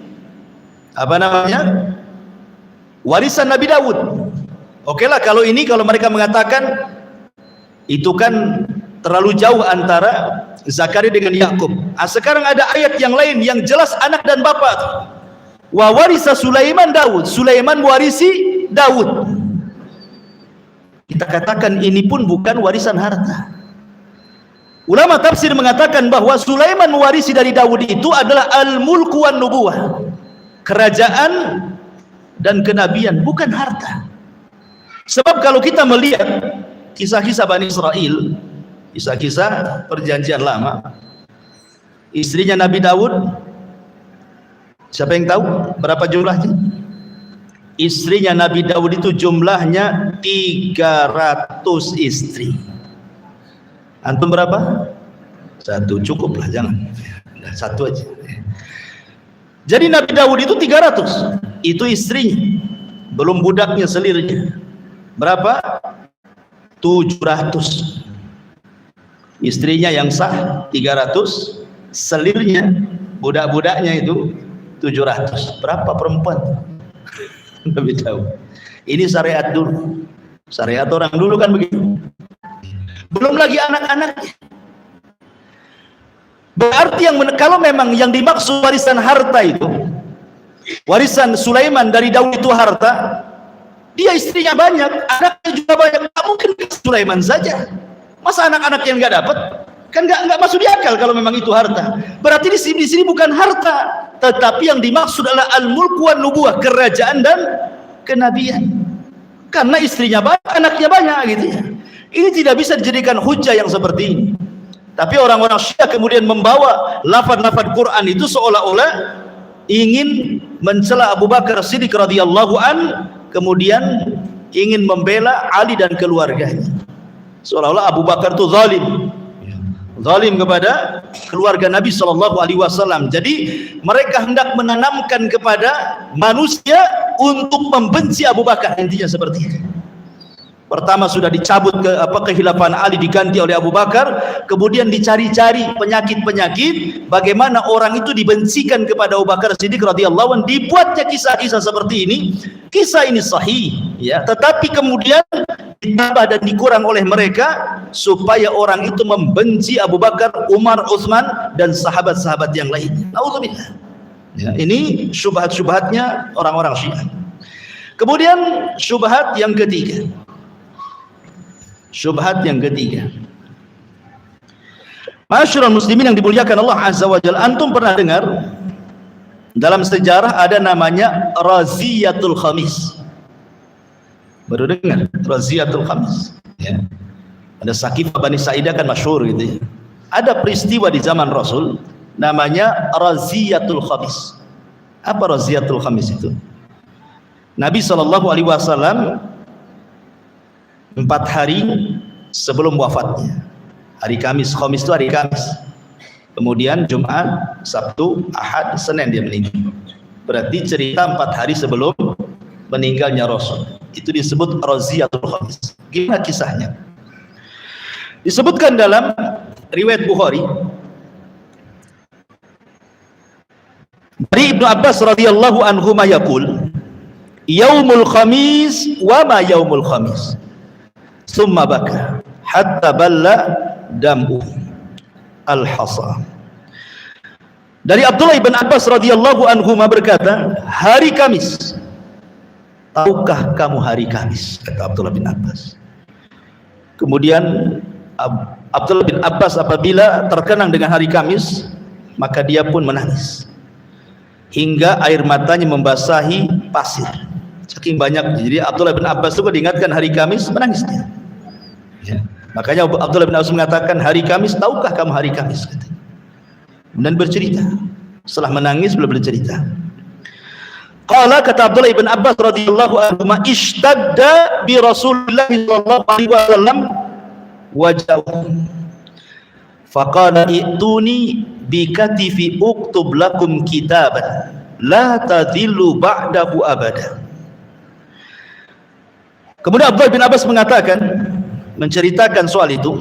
apa namanya, warisan Nabi Dawud. Oke lah, kalau mereka mengatakan itu kan terlalu jauh antara Zakaria dengan Ya'qub. Sekarang ada ayat yang lain yang jelas anak dan bapak. Wa warisa Sulaiman Daud. Sulaiman warisi Daud. Kita katakan ini pun bukan warisan harta. Ulama tafsir mengatakan bahwa Sulaiman mewarisi dari Daud itu adalah al-mulku wan nubuwah, kerajaan dan kenabian, bukan harta. Sebab kalau kita melihat kisah-kisah Bani Israel, kisah-kisah perjanjian lama, istrinya Nabi Daud, siapa yang tahu berapa jumlahnya? Istrinya Nabi Daud itu jumlahnya 300 istri. Antum berapa? Satu, cukuplah, jangan satu aja. Jadi Nabi Daud itu 300, itu istrinya, belum budaknya selirnya. Berapa? 700. Istrinya yang sah 300, selirnya, budak-budaknya itu 700. Berapa perempuan? Nabi Daud. Ini syariat dulu. Syariat orang dulu kan begitu. Belum lagi anak-anaknya. Berarti kalau memang yang dimaksud warisan harta itu, warisan Sulaiman dari Daud itu harta, dia istrinya banyak, anaknya juga banyak. Tak mungkin Sulaiman saja. Masa anak-anak yang nggak dapat? Kan nggak masuk di akal kalau memang itu harta. Berarti di sini bukan harta, tetapi yang dimaksud adalah al-mulku wan nubuwah, kerajaan dan kenabian. Karena istrinya banyak, anaknya banyak gitu ya. Ini tidak bisa dijadikan hujah yang seperti ini. Tapi orang-orang Syiah kemudian membawa lafaz-lafaz Quran itu seolah-olah ingin mencela Abu Bakar Siddiq radhiyallahu an, kemudian ingin membela Ali dan keluarganya. Seolah-olah Abu Bakar itu zalim kepada keluarga Nabi SAW. Jadi mereka hendak menanamkan kepada manusia untuk membenci Abu Bakar, intinya seperti itu. Pertama sudah dicabut kehilafan Ali, diganti oleh Abu Bakar, kemudian dicari-cari penyakit-penyakit bagaimana orang itu dibencikan kepada Abu Bakar Siddiq radhiyallahu anhu. Dibuatnya kisah-kisah seperti ini. Kisah ini sahih ya, tetapi kemudian ditambah dan dikurang oleh mereka supaya orang itu membenci Abu Bakar, Umar, Utsman dan sahabat-sahabat yang lain. Nauzubillah. Ya, ini syubhat-syubhatnya orang-orang Syiah. Kemudian syubhat yang ketiga. Syubhat yang ketiga. Ma'asyiral muslimin yang dimuliakan Allah Azza wa Jalla, antum pernah dengar dalam sejarah ada namanya Raziyatul Khamis? Baru dengar Raziyatul Khamis ya. Ada Sakifah Bani Sa'idah kan masyhur gitu ya. Ada peristiwa di zaman Rasul namanya Raziyatul Khamis. Apa Raziyatul Khamis itu? Nabi SAW 4 hari sebelum wafatnya, hari Kamis, Khamis itu hari Kamis, kemudian Jumat, Sabtu, Ahad, Senin dia meninggal. Berarti cerita 4 hari sebelum meninggalnya Rasul. Itu disebut Raziyatul Khamis. Gimana kisahnya? Disebutkan dalam riwayat Bukhari dari Ibnu Abbas radhiyallahu anhu yaqul, yaumul khamis wa ma yaumul khamis, summa baka hatta balla damu al-hasa. Dari Abdullah ibn Abbas radhiyallahu anhu berkata, hari Kamis, tahukah kamu hari Kamis? Kata Abdullah bin Abbas. Kemudian Abdullah bin Abbas apabila terkenang dengan hari Kamis, maka dia pun menangis hingga air matanya membasahi pasir, saking banyak. Jadi Abdullah bin Abbas itu diingatkan hari Kamis, menangis dia ya. Makanya Abdullah bin Abbas mengatakan, hari Kamis, tahukah kamu hari Kamis? Dan bercerita, setelah menangis belum bercerita. Qala, kata Abdullah bin Abbas radhiyallahu anhu, ishtadda bi Rasulillah sallallahu alaihi wasallam wajahu faqala ituni bi katifi uktub lakum kitaban la tadhillu ba'dahu abada. Kemudian Abdullah bin Abbas mengatakan, menceritakan soal itu.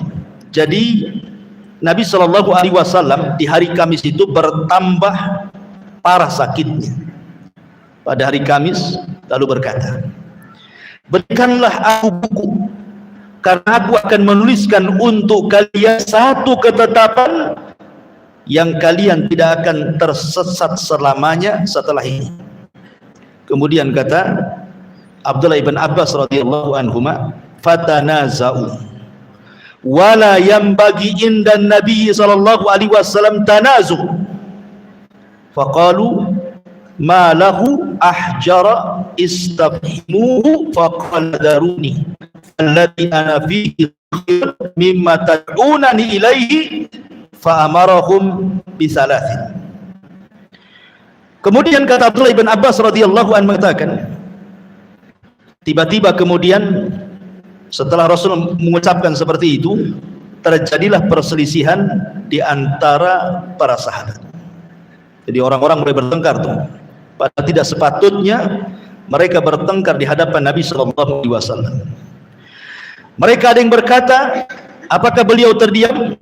Jadi Nabi Shallallahu Alaihi Wasallam di hari Kamis itu bertambah parah sakitnya. Pada hari Kamis lalu berkata, berikanlah aku buku, karena aku akan menuliskan untuk kalian satu ketetapan yang kalian tidak akan tersesat selamanya setelah ini. Kemudian kata Abdullah ibn Abbas radhiyallahu anhuma, fatanaza'u wala yanbaghi indan nabiy sallallahu alaihi wasallam tanazu. Faqalu ma lahu ahjara istafhimuhu faqala daruni alladhi ana fihi mimma tad'unani ilaihi fa amarahum bisalathin. Kemudian kata Abdullah ibn Abbas radhiyallahu anhu mengatakan, tiba-tiba kemudian setelah Rasul mengucapkan seperti itu, terjadilah perselisihan di antara para sahabat. Jadi orang-orang mulai bertengkar tuh. Padahal tidak sepatutnya mereka bertengkar di hadapan Nabi sallallahu alaihi wasallam. Mereka ada yang berkata, apakah beliau terdiam?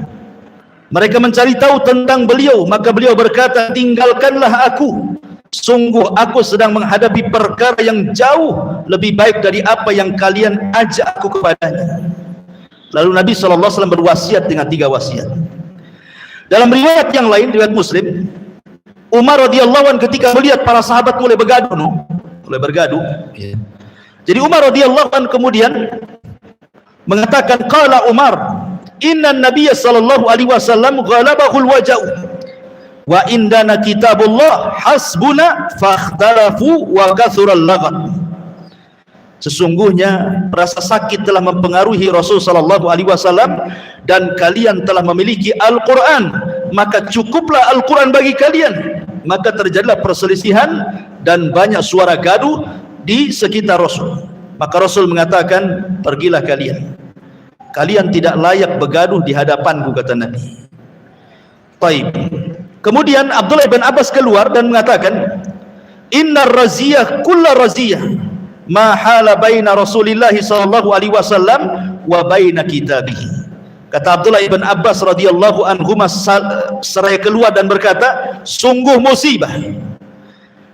Mereka mencari tahu tentang beliau, maka beliau berkata, tinggalkanlah aku. Sungguh aku sedang menghadapi perkara yang jauh lebih baik dari apa yang kalian ajak aku kepadanya. Lalu Nabi SAW berwasiat dengan 3 wasiat. Dalam riwayat yang lain, riwayat Muslim, Umar radhiyallahu anhu ketika melihat para sahabat mulai bergaduh, jadi Umar radhiyallahu anhu kemudian mengatakan, qala Umar, inna nabiyya sallallahu alaihi wasallam ghalabahul waja'u wa indana kitabullah hasbuna fakhtalafu wa kathural laghat. Sesungguhnya rasa sakit telah mempengaruhi Rasul sallallahu alaihi wasallam dan kalian telah memiliki Al-Qur'an, maka cukuplah Al-Qur'an bagi kalian. Maka terjadilah perselisihan dan banyak suara gaduh di sekitar Rasul. Maka Rasul mengatakan, pergilah kalian. Kalian tidak layak bergaduh di hadapanku, kata Nabi. Taib. Kemudian Abdullah bin Abbas keluar dan mengatakan, innar raziyah kulla raziyah ma hala baina Rasulillah sallallahu alaihi wasallam wa baina kitabihi. Kata Abdullah bin Abbas radhiyallahu anhu seraya keluar dan berkata, sungguh musibah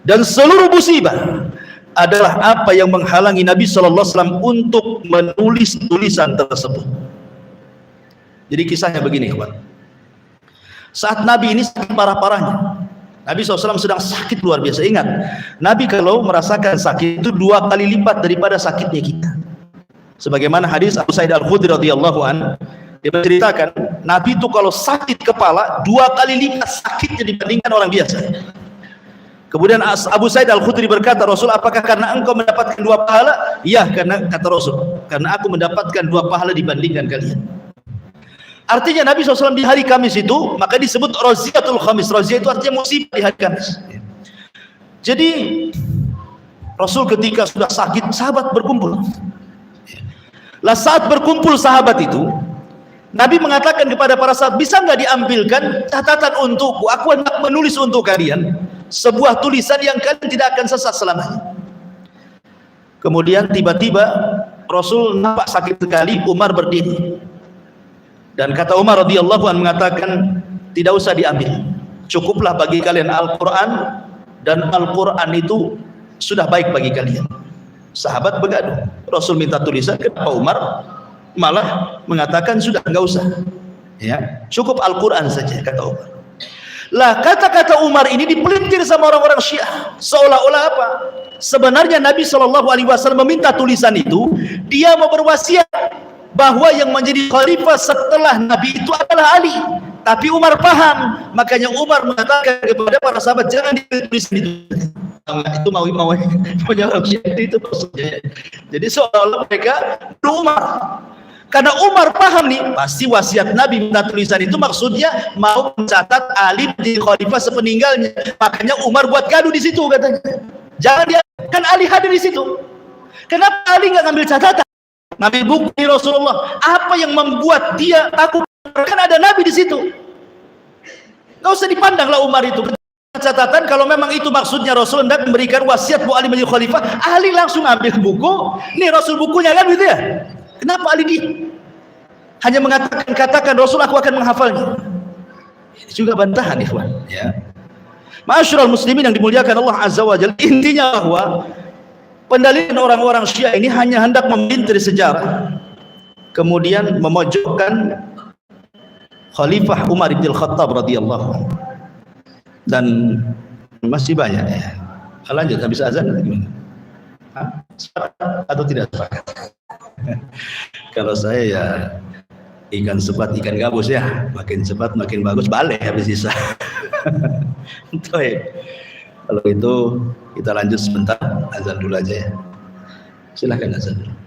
dan seluruh musibah adalah apa yang menghalangi Nabi sallallahu alaihi wasallam untuk menulis tulisan tersebut. Jadi kisahnya begini, kawan. Saat Nabi ini sakit parah-parahnya, Nabi SAW sedang sakit luar biasa. Ingat, Nabi kalau merasakan sakit itu 2 kali lipat daripada sakitnya kita. Sebagaimana hadis Abu Sa'id Al-Khudri radhiyallahu anhu, dia menceritakan Nabi itu kalau sakit kepala 2 kali lipat sakitnya dibandingkan orang biasa. Kemudian Abu Sa'id Al-Khudri berkata, Rasul, apakah karena engkau mendapatkan 2 pahala? Ya, karena, kata Rasul, karena aku mendapatkan 2 pahala dibandingkan kalian. Artinya Nabi SAW di hari Kamis itu, maka disebut Raziyatul Khamis. Raziyah itu artinya musibah di hari Kamis. Jadi Rasul ketika sudah sakit, sahabat berkumpul. Lah saat berkumpul sahabat itu, Nabi mengatakan kepada para sahabat, bisa nggak diambilkan catatan untukku? Aku hendak menulis untuk kalian sebuah tulisan yang kalian tidak akan sesat selamanya. Kemudian tiba-tiba Rasul nampak sakit sekali. Umar berdiri dan kata Umar radhiyallahu anhu mengatakan, tidak usah diambil, cukuplah bagi kalian Al-Quran, dan Al-Quran itu sudah baik bagi kalian. Sahabat bergaduh, Rasul minta tulisan, kenapa Umar malah mengatakan sudah enggak usah, ya, cukup Al-Quran saja, kata Umar. Lah kata-kata Umar ini dipelintir sama orang-orang Syiah, seolah-olah apa? Sebenarnya Nabi SAW meminta tulisan itu, dia mau berwasiat bahwa yang menjadi khalifah setelah Nabi itu adalah Ali. Tapi Umar paham, makanya Umar mengatakan kepada para sahabat, jangan ditulis itu. Itu mau menyalahkan itu maksudnya. Jadi seolah-olah mereka Umar. Karena Umar paham nih, pasti wasiat Nabi minta tulisan itu maksudnya mau mencatat Ali di khalifah sepeninggalnya. Makanya Umar buat gaduh di situ katanya. Jangan dia, kan Ali hadir di situ. Kenapa Ali nggak ngambil catatan? Ngambil buku Rasulullah. Apa yang membuat dia takut? Kan ada Nabi di situ. Nggak usah dipandanglah Umar itu. Catatan kalau memang itu maksudnya Rasul hendak memberikan wasiat buat Ali menjadi khalifah, Ali langsung ambil buku. Nih Rasul bukunya kan gitu ya. Kenapa Ali dia hanya mengatakan katakan Rasul aku akan menghafalnya? Ini juga bantahan ikhwan. Ya. Ma'asyiral muslimin yang dimuliakan Allah Azza wa Jalla, intinya bahwa pendalilan orang-orang Syiah ini hanya hendak memintir sejarah, kemudian memojokkan Khalifah Umar bin Khattab radhiyallahu anhu, dan masih banyak ya Lanjut habis azan atau gimana? Sepakat atau tidak sepakat? Kalau saya ya ikan sepat ikan gabus ya, makin cepat makin bagus, balik habis sisa. Kalau itu kita lanjut sebentar, azan dulu aja ya. Silahkan azan dulu.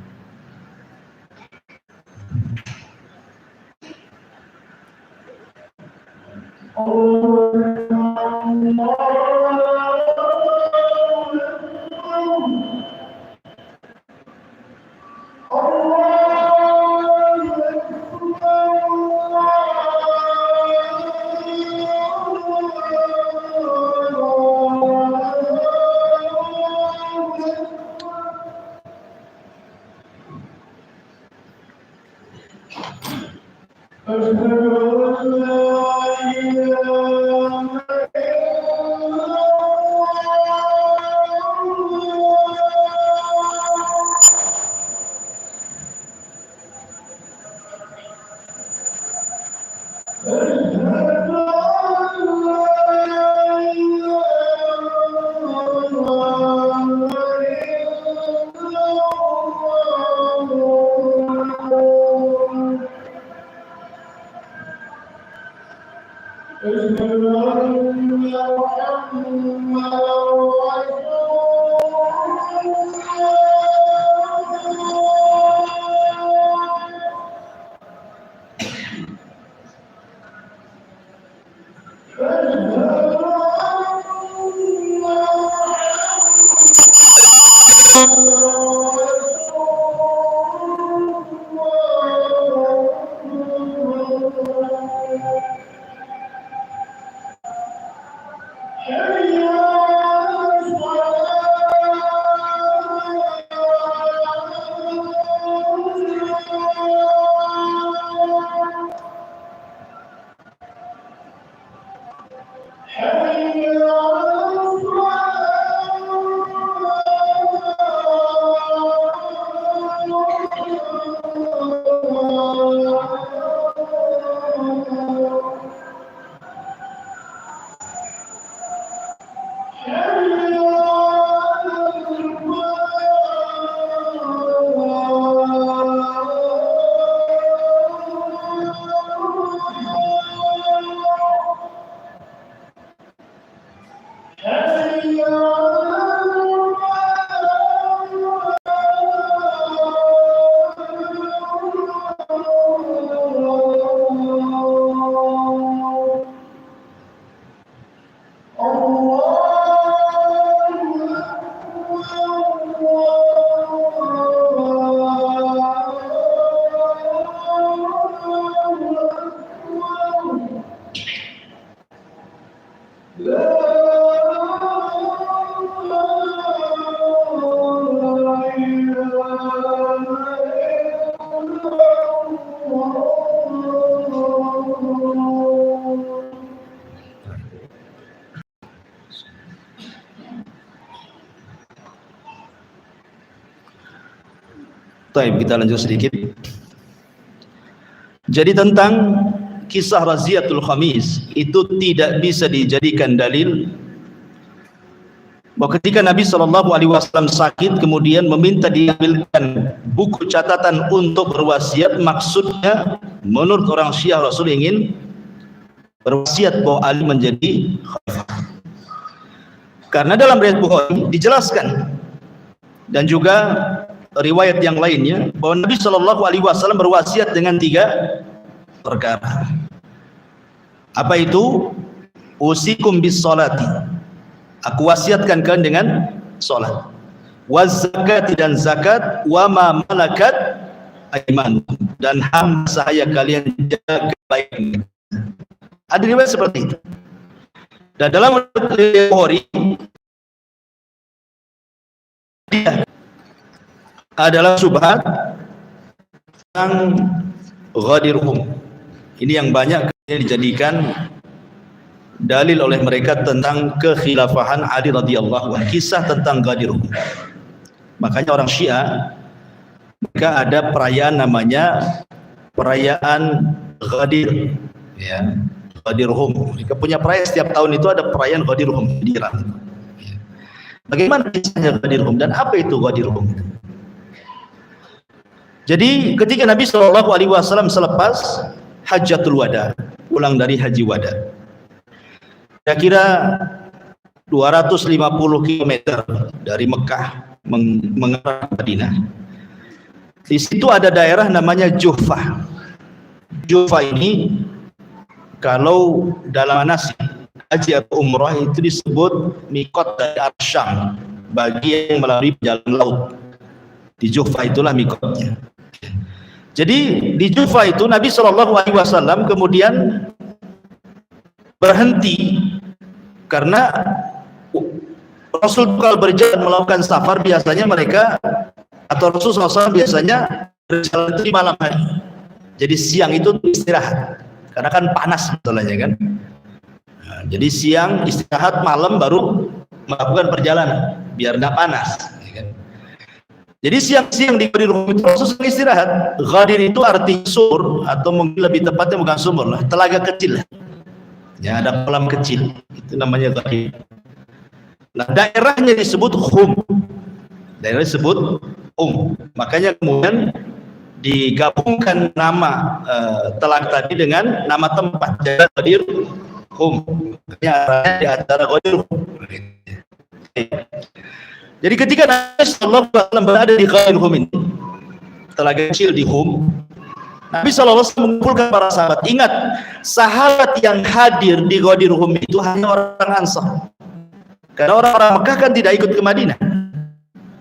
Baik, kita lanjut sedikit. Jadi tentang kisah Raziyatul Khamis itu tidak bisa dijadikan dalil bahwa ketika Nabi SAW sakit kemudian meminta diambilkan buku catatan untuk berwasiat, maksudnya menurut orang Syiah Rasul ingin berwasiat bahwa Ali menjadi khalifah. Karena dalam riwayat Bukhari dijelaskan dan juga riwayat yang lainnya bahwa Nabi SAW berwasiat dengan 3 perkara. Apa itu? Usikum bis salati, aku wasiatkan kalian dengan salat, waz zakati dan zakat, wa ma malakat aimanukum dan hamba sahaya kalian jaga baik. Ada riwayat seperti itu. Dan dalam riwayat Bukhari adalah syubhat tentang Ghadirhum. Ini yang banyak dijadikan dalil oleh mereka tentang kekhilafahan Ali radhiyallahu anhu, kisah tentang Ghadirhum. Makanya orang Syiah mereka ada perayaan namanya perayaan Ghadir, ya, Ghadirhum. Mereka punya perayaan setiap tahun itu ada perayaan Ghadirhum di Iran. Bagaimana kisahnya Ghadir Hum dan apa itu Ghadir Hum? Jadi ketika Nabi SAW selepas Hajjatul Wada, pulang dari Haji Wada, kira-kira 250 km dari Mekah mengarah ke Madinah. Di situ ada daerah namanya Juhfah. Juhfah ini kalau dalam manasik haji atau umrah itu disebut mikot dari Arsyam, bagi yang melalui jalan laut. Di Juhfah itulah mikotnya. Jadi di Juhfah itu Nabi SAW kemudian berhenti karena Rasul kalau berjalan melakukan safar biasanya mereka atau Rasul SAW biasanya berjalan itu di malam hari. Jadi siang itu istirahat karena kan panas betulnya kan. Nah, jadi siang istirahat, malam baru melakukan perjalanan biar tidak panas. Jadi siang-siang di Ghadir Hum itu Rasul istirahat. Ghadir itu arti sumur atau mungkin lebih tepatnya bukan sumur lah, telaga kecil. Ya, ada kolam kecil. Itu namanya Ghadir. Nah, daerahnya disebut Hum. Daerahnya disebut Hum. Makanya kemudian digabungkan nama telaga tadi dengan nama tempat, Jalan Ghadir Hum. Makanya di antara Ghadir Hum. Jadi ketika Nabi SAW berada di Ghadir Hum ini, telaga kecil di Hum, Nabi SAW mengumpulkan para sahabat. Ingat, sahabat yang hadir di Ghadir Hum itu hanya orang Ansar. Karena orang-orang Mekah kan tidak ikut ke Madinah.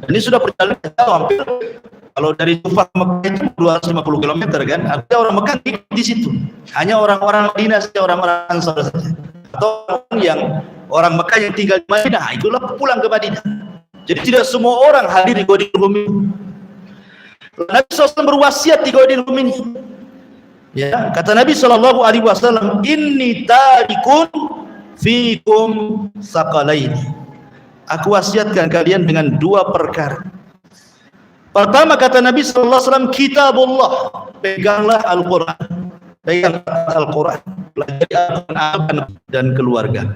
Dan ini sudah perjalanan jauh, hampir kalau dari Juhfah ke Mekah itu 250 km kan. Artinya orang Mekah di situ. Hanya orang-orang Madinah saja, orang-orang Ansar saja. Atau orang Mekah yang tinggal di Madinah, itulah pulang ke Madinah. Jadi tidak semua orang hadir di Ghadir Hum ini. Nabi SAW berwasiat di Ghadir Hum ini. Ya, kata Nabi SAW, "Inni tarikun fikum saqalaini." Aku wasiatkan kalian dengan dua perkara. Pertama kata Nabi SAW, kitabullah, peganglah Al-Quran. Pegang Al-Quran, pelajari Al-Quran dan keluarga.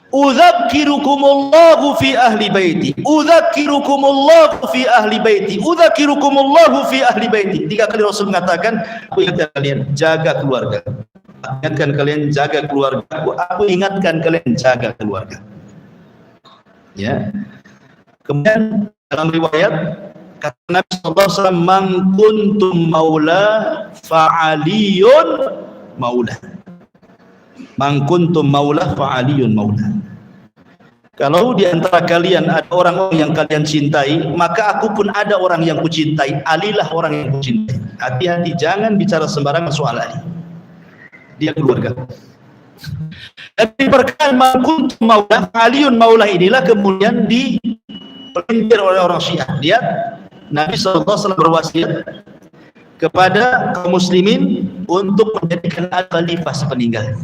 Udzakirukumullahu fi ahli baiti, udzakirukumullahu fi ahli baiti, udzakirukumullahu fi ahli baiti. 3 kali Rasul mengatakan, aku ingatkan kalian jaga keluarga. Ingatkan kalian jaga keluarga. Aku ingatkan kalian jaga keluarga. Ya. Kemudian dalam riwayat kata Nabi SAW, "Man kuntum maula fa'aliyun maula." Man kuntum maula fa'aliyun maula. Kalau di antara kalian ada orang-orang yang kalian cintai, maka aku pun ada orang yang kucintai. Alilah orang yang kucintai. Hati-hati, jangan bicara sembarangan soal Ali. Dia keluarga. Dan perkataan man kuntum maula fa'aliyun maula inilah kemudian dipelintir oleh orang Syiah. Lihat, Nabi SAW berwasiat kepada kaum muslimin untuk menjadikan al-khalifah sepeninggal.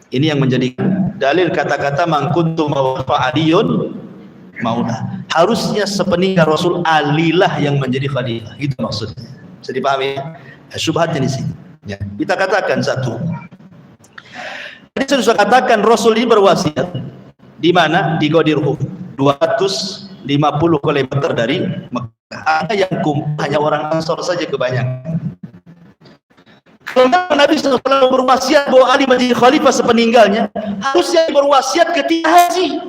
Ini yang menjadikan dalil kata-kata man kuntum maula fa'aliyun maula. Harusnya sepeninggal Rasul alilah yang menjadi khalifah. Itu maksudnya. Bisa dipahami? Ya, syubhatnya di sini. Ya, kita katakan satu. Tadi saya sudah katakan Rasul ini berwasiat di mana? Di Ghadir Hum, 250 km dari Mekah. Ada yang hanya orang Ansar saja kebanyakan. Kalau Nabi SAW berwasiat bahwa Ali menjadi khalifah sepeninggalnya, harusnya berwasiat ketika haji.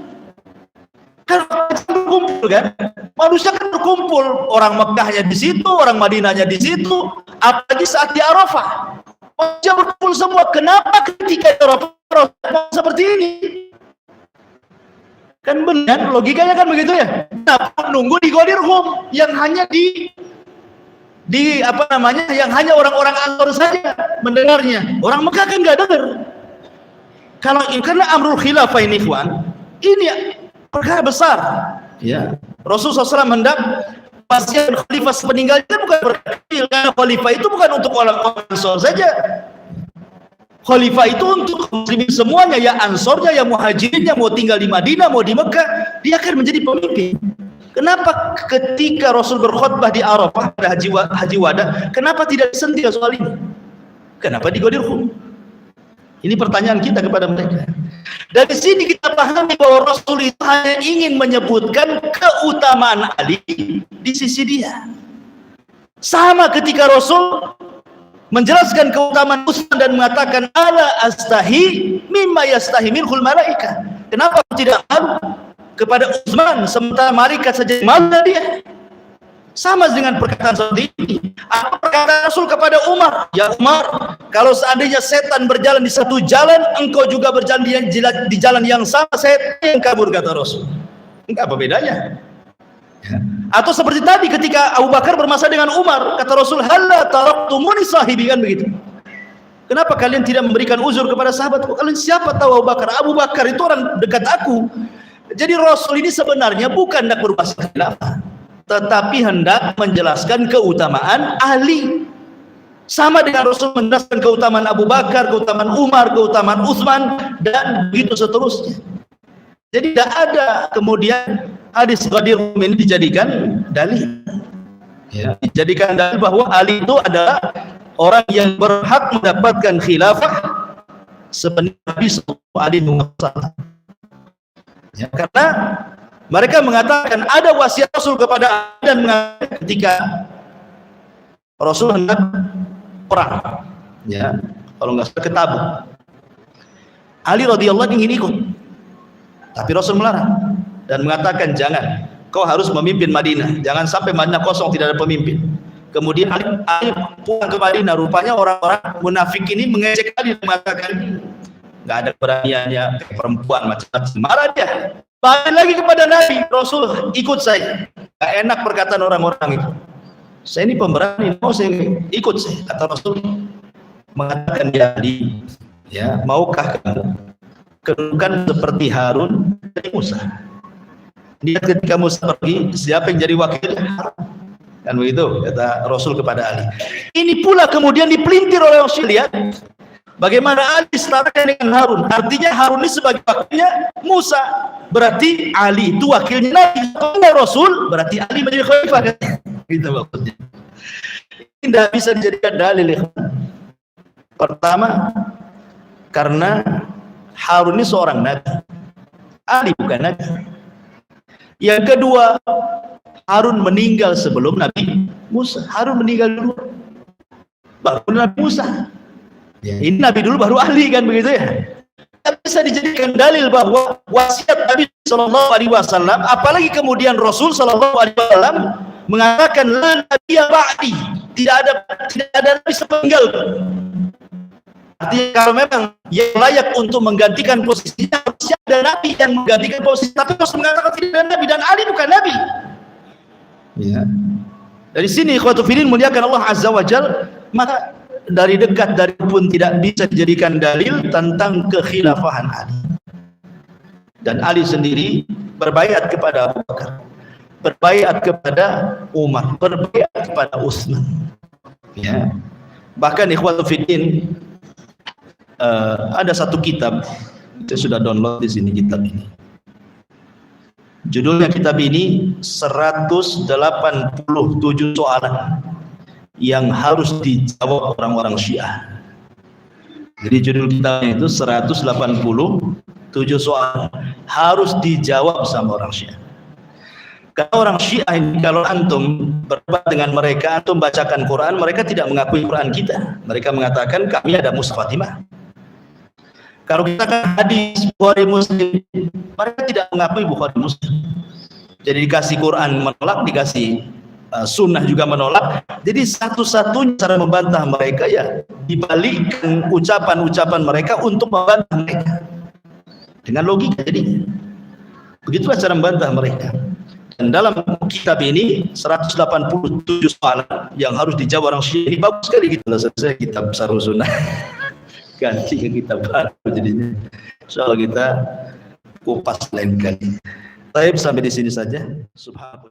Kan berkumpul kan? Manusia kan berkumpul, orang Mekahnya di situ, orang Madinahnya di situ, apalagi saat di Arafah. Manusia berkumpul semua. Kenapa ketika Arafah seperti ini? Kan benar, logikanya kan begitu ya. Kenapa nunggu di Ghadir Hum yang hanya yang hanya orang-orang Ansar saja mendengarnya. Orang Mekah kan nggak dengar. Karena amrul khilafah ini, ikhwan, ini perkara besar. Ya, Rasulullah SAW hendak wasiat khalifah sepeninggalnya bukan berkecil, karena khalifah itu bukan untuk orang-orang Ansar saja. Khalifah itu untuk muslimin semuanya, ya Ansarnya, ya muhajirinnya, mau tinggal di Madinah, mau di Mekah, dia akan menjadi pemimpin. Kenapa ketika Rasul berkhutbah di Arafah pada Haji Wada, kenapa tidak disentil soal ini? Kenapa di Ghadir Hum? Ini pertanyaan kita kepada mereka. Dari sini kita pahami bahwa Rasul itu hanya ingin menyebutkan keutamaan Ali di sisi dia. Sama ketika Rasul menjelaskan keutamaan Utsman dan mengatakan ala astahi mimma yastahi minhul malaika. Kenapa tidak malu kepada Utsman sementara malaikat saja malu dari dia? Sama dengan perkataan seperti ini. Apa perkataan Rasul kepada Umar? Ya Umar, kalau seandainya setan berjalan di satu jalan, engkau juga berjalan di jalan yang sama, setan yang kabur, kata Rasul. Enggak apa bedanya. Atau seperti tadi ketika Abu Bakar bermasalah dengan Umar, kata Rasul, halla taraktumuni sahibi, kan begitu. Kenapa kalian tidak memberikan uzur kepada sahabatku? Kalian siapa tahu Abu Bakar? Abu Bakar itu orang dekat aku. Jadi Rasul ini sebenarnya bukan hendak berubah khilafah, tetapi hendak menjelaskan keutamaan Ali. Sama dengan Rasul menjelaskan keutamaan Abu Bakar, keutamaan Umar, keutamaan Utsman, dan begitu seterusnya. Jadi tidak ada kemudian hadis Ghadir ini dijadikan dalil. Ya, dijadikan dalil bahwa Ali itu adalah orang yang berhak mendapatkan khilafah seperti Nabi sallallahu alaihi wasallam. Ya, karena mereka mengatakan ada wasiat Rasul kepada Ali dan mengatakan ketika Rasul hendak perang, ya, kalau nggak salah ke Tabuk, Ali radhiyallahu ingin ikut, tapi Rasul melarang dan mengatakan jangan, kau harus memimpin Madinah, jangan sampai Madinah kosong tidak ada pemimpin. Kemudian Ali pulang ke Madinah, rupanya orang-orang munafik ini mengejek Ali dan mengatakan nggak ada beraniannya perempuan macam-macam, marah dia. Balik lagi kepada Nabi, Rasul ikut saya. Gak enak perkataan orang-orang itu. Saya ini pemberani, mau saya ikut saya. Kata Rasul mengatakan jadi, ya, maukah kamu kedudukan seperti Harun dan Musa? Lihat ketika Musa pergi, siapa yang jadi wakilnya? Kan begitu kata Rasul kepada Ali. Ini pula kemudian dipelintir oleh Rasul, lihat bagaimana Ali disetarakan dengan Harun. Artinya Harun ini sebagai wakilnya Musa. Berarti Ali itu wakilnya Nabi. Kalau Rasul berarti Ali menjadi khalifah. Gitu maksudnya. Ini tidak bisa dijadikan dalil. Pertama, karena Harun ini seorang Nabi, Ali bukan Nabi. Yang kedua, Harun meninggal sebelum Nabi Musa. Harun meninggal dulu, baru Nabi Musa. Ini Nabi dulu baru Ali, kan begitu ya. Bisa dijadikan dalil bahwa wasiat Nabi Shallallahu Alaihi Wasallam, apalagi kemudian Rasul Shallallahu Alaihi Wasallam mengatakan la nabiyya ba'di, tidak ada nabi sepeninggalku. Artinya kalau memang yang layak untuk menggantikan posisinya harusnya ada nabi yang menggantikan posisi, tapi Rasul mengatakan tidak ada nabi dan Ali bukan nabi. Ya. Dari sini ikhwatu fillah muliakan Allah Azza wa Jalla, maka dari dekat dari pun tidak bisa dijadikan dalil tentang kekhilafahan Ali. Dan Ali sendiri berbaiat kepada Abu Bakar, berbaiat kepada Umar, berbaiat kepada Utsman. Ya. Bahkan ikhwatu fiddin, ada satu kitab, saya sudah download di sini kitab ini. Judulnya kitab ini 187 soalan yang harus dijawab orang-orang Syiah. Jadi judul kitabnya itu 187 soal harus dijawab sama orang Syiah. Karena orang Syiah ini kalau antum berdebat dengan mereka, antum bacakan Quran, mereka tidak mengakui Quran kita. Mereka mengatakan kami ada Mushaf Fatimah. Kalau kita kan hadis Bukhari Muslim, mereka tidak mengakui Bukhari Muslim. Jadi dikasih Quran menolak, dikasih sunnah juga menolak. Jadi satu-satunya cara membantah mereka ya dibalikkan ucapan-ucapan mereka untuk membantah mereka dengan logika. Jadi begitulah cara membantah mereka. Dan dalam kitab ini 187 soalan yang harus dijawab orang Syiah ini bagus sekali gitu. Saya kitab Syarh Sunnah ganti ke kitab baru jadinya. Insyaallah kita kupas lain kali. Baik, sampai di sini saja. Subhanallah.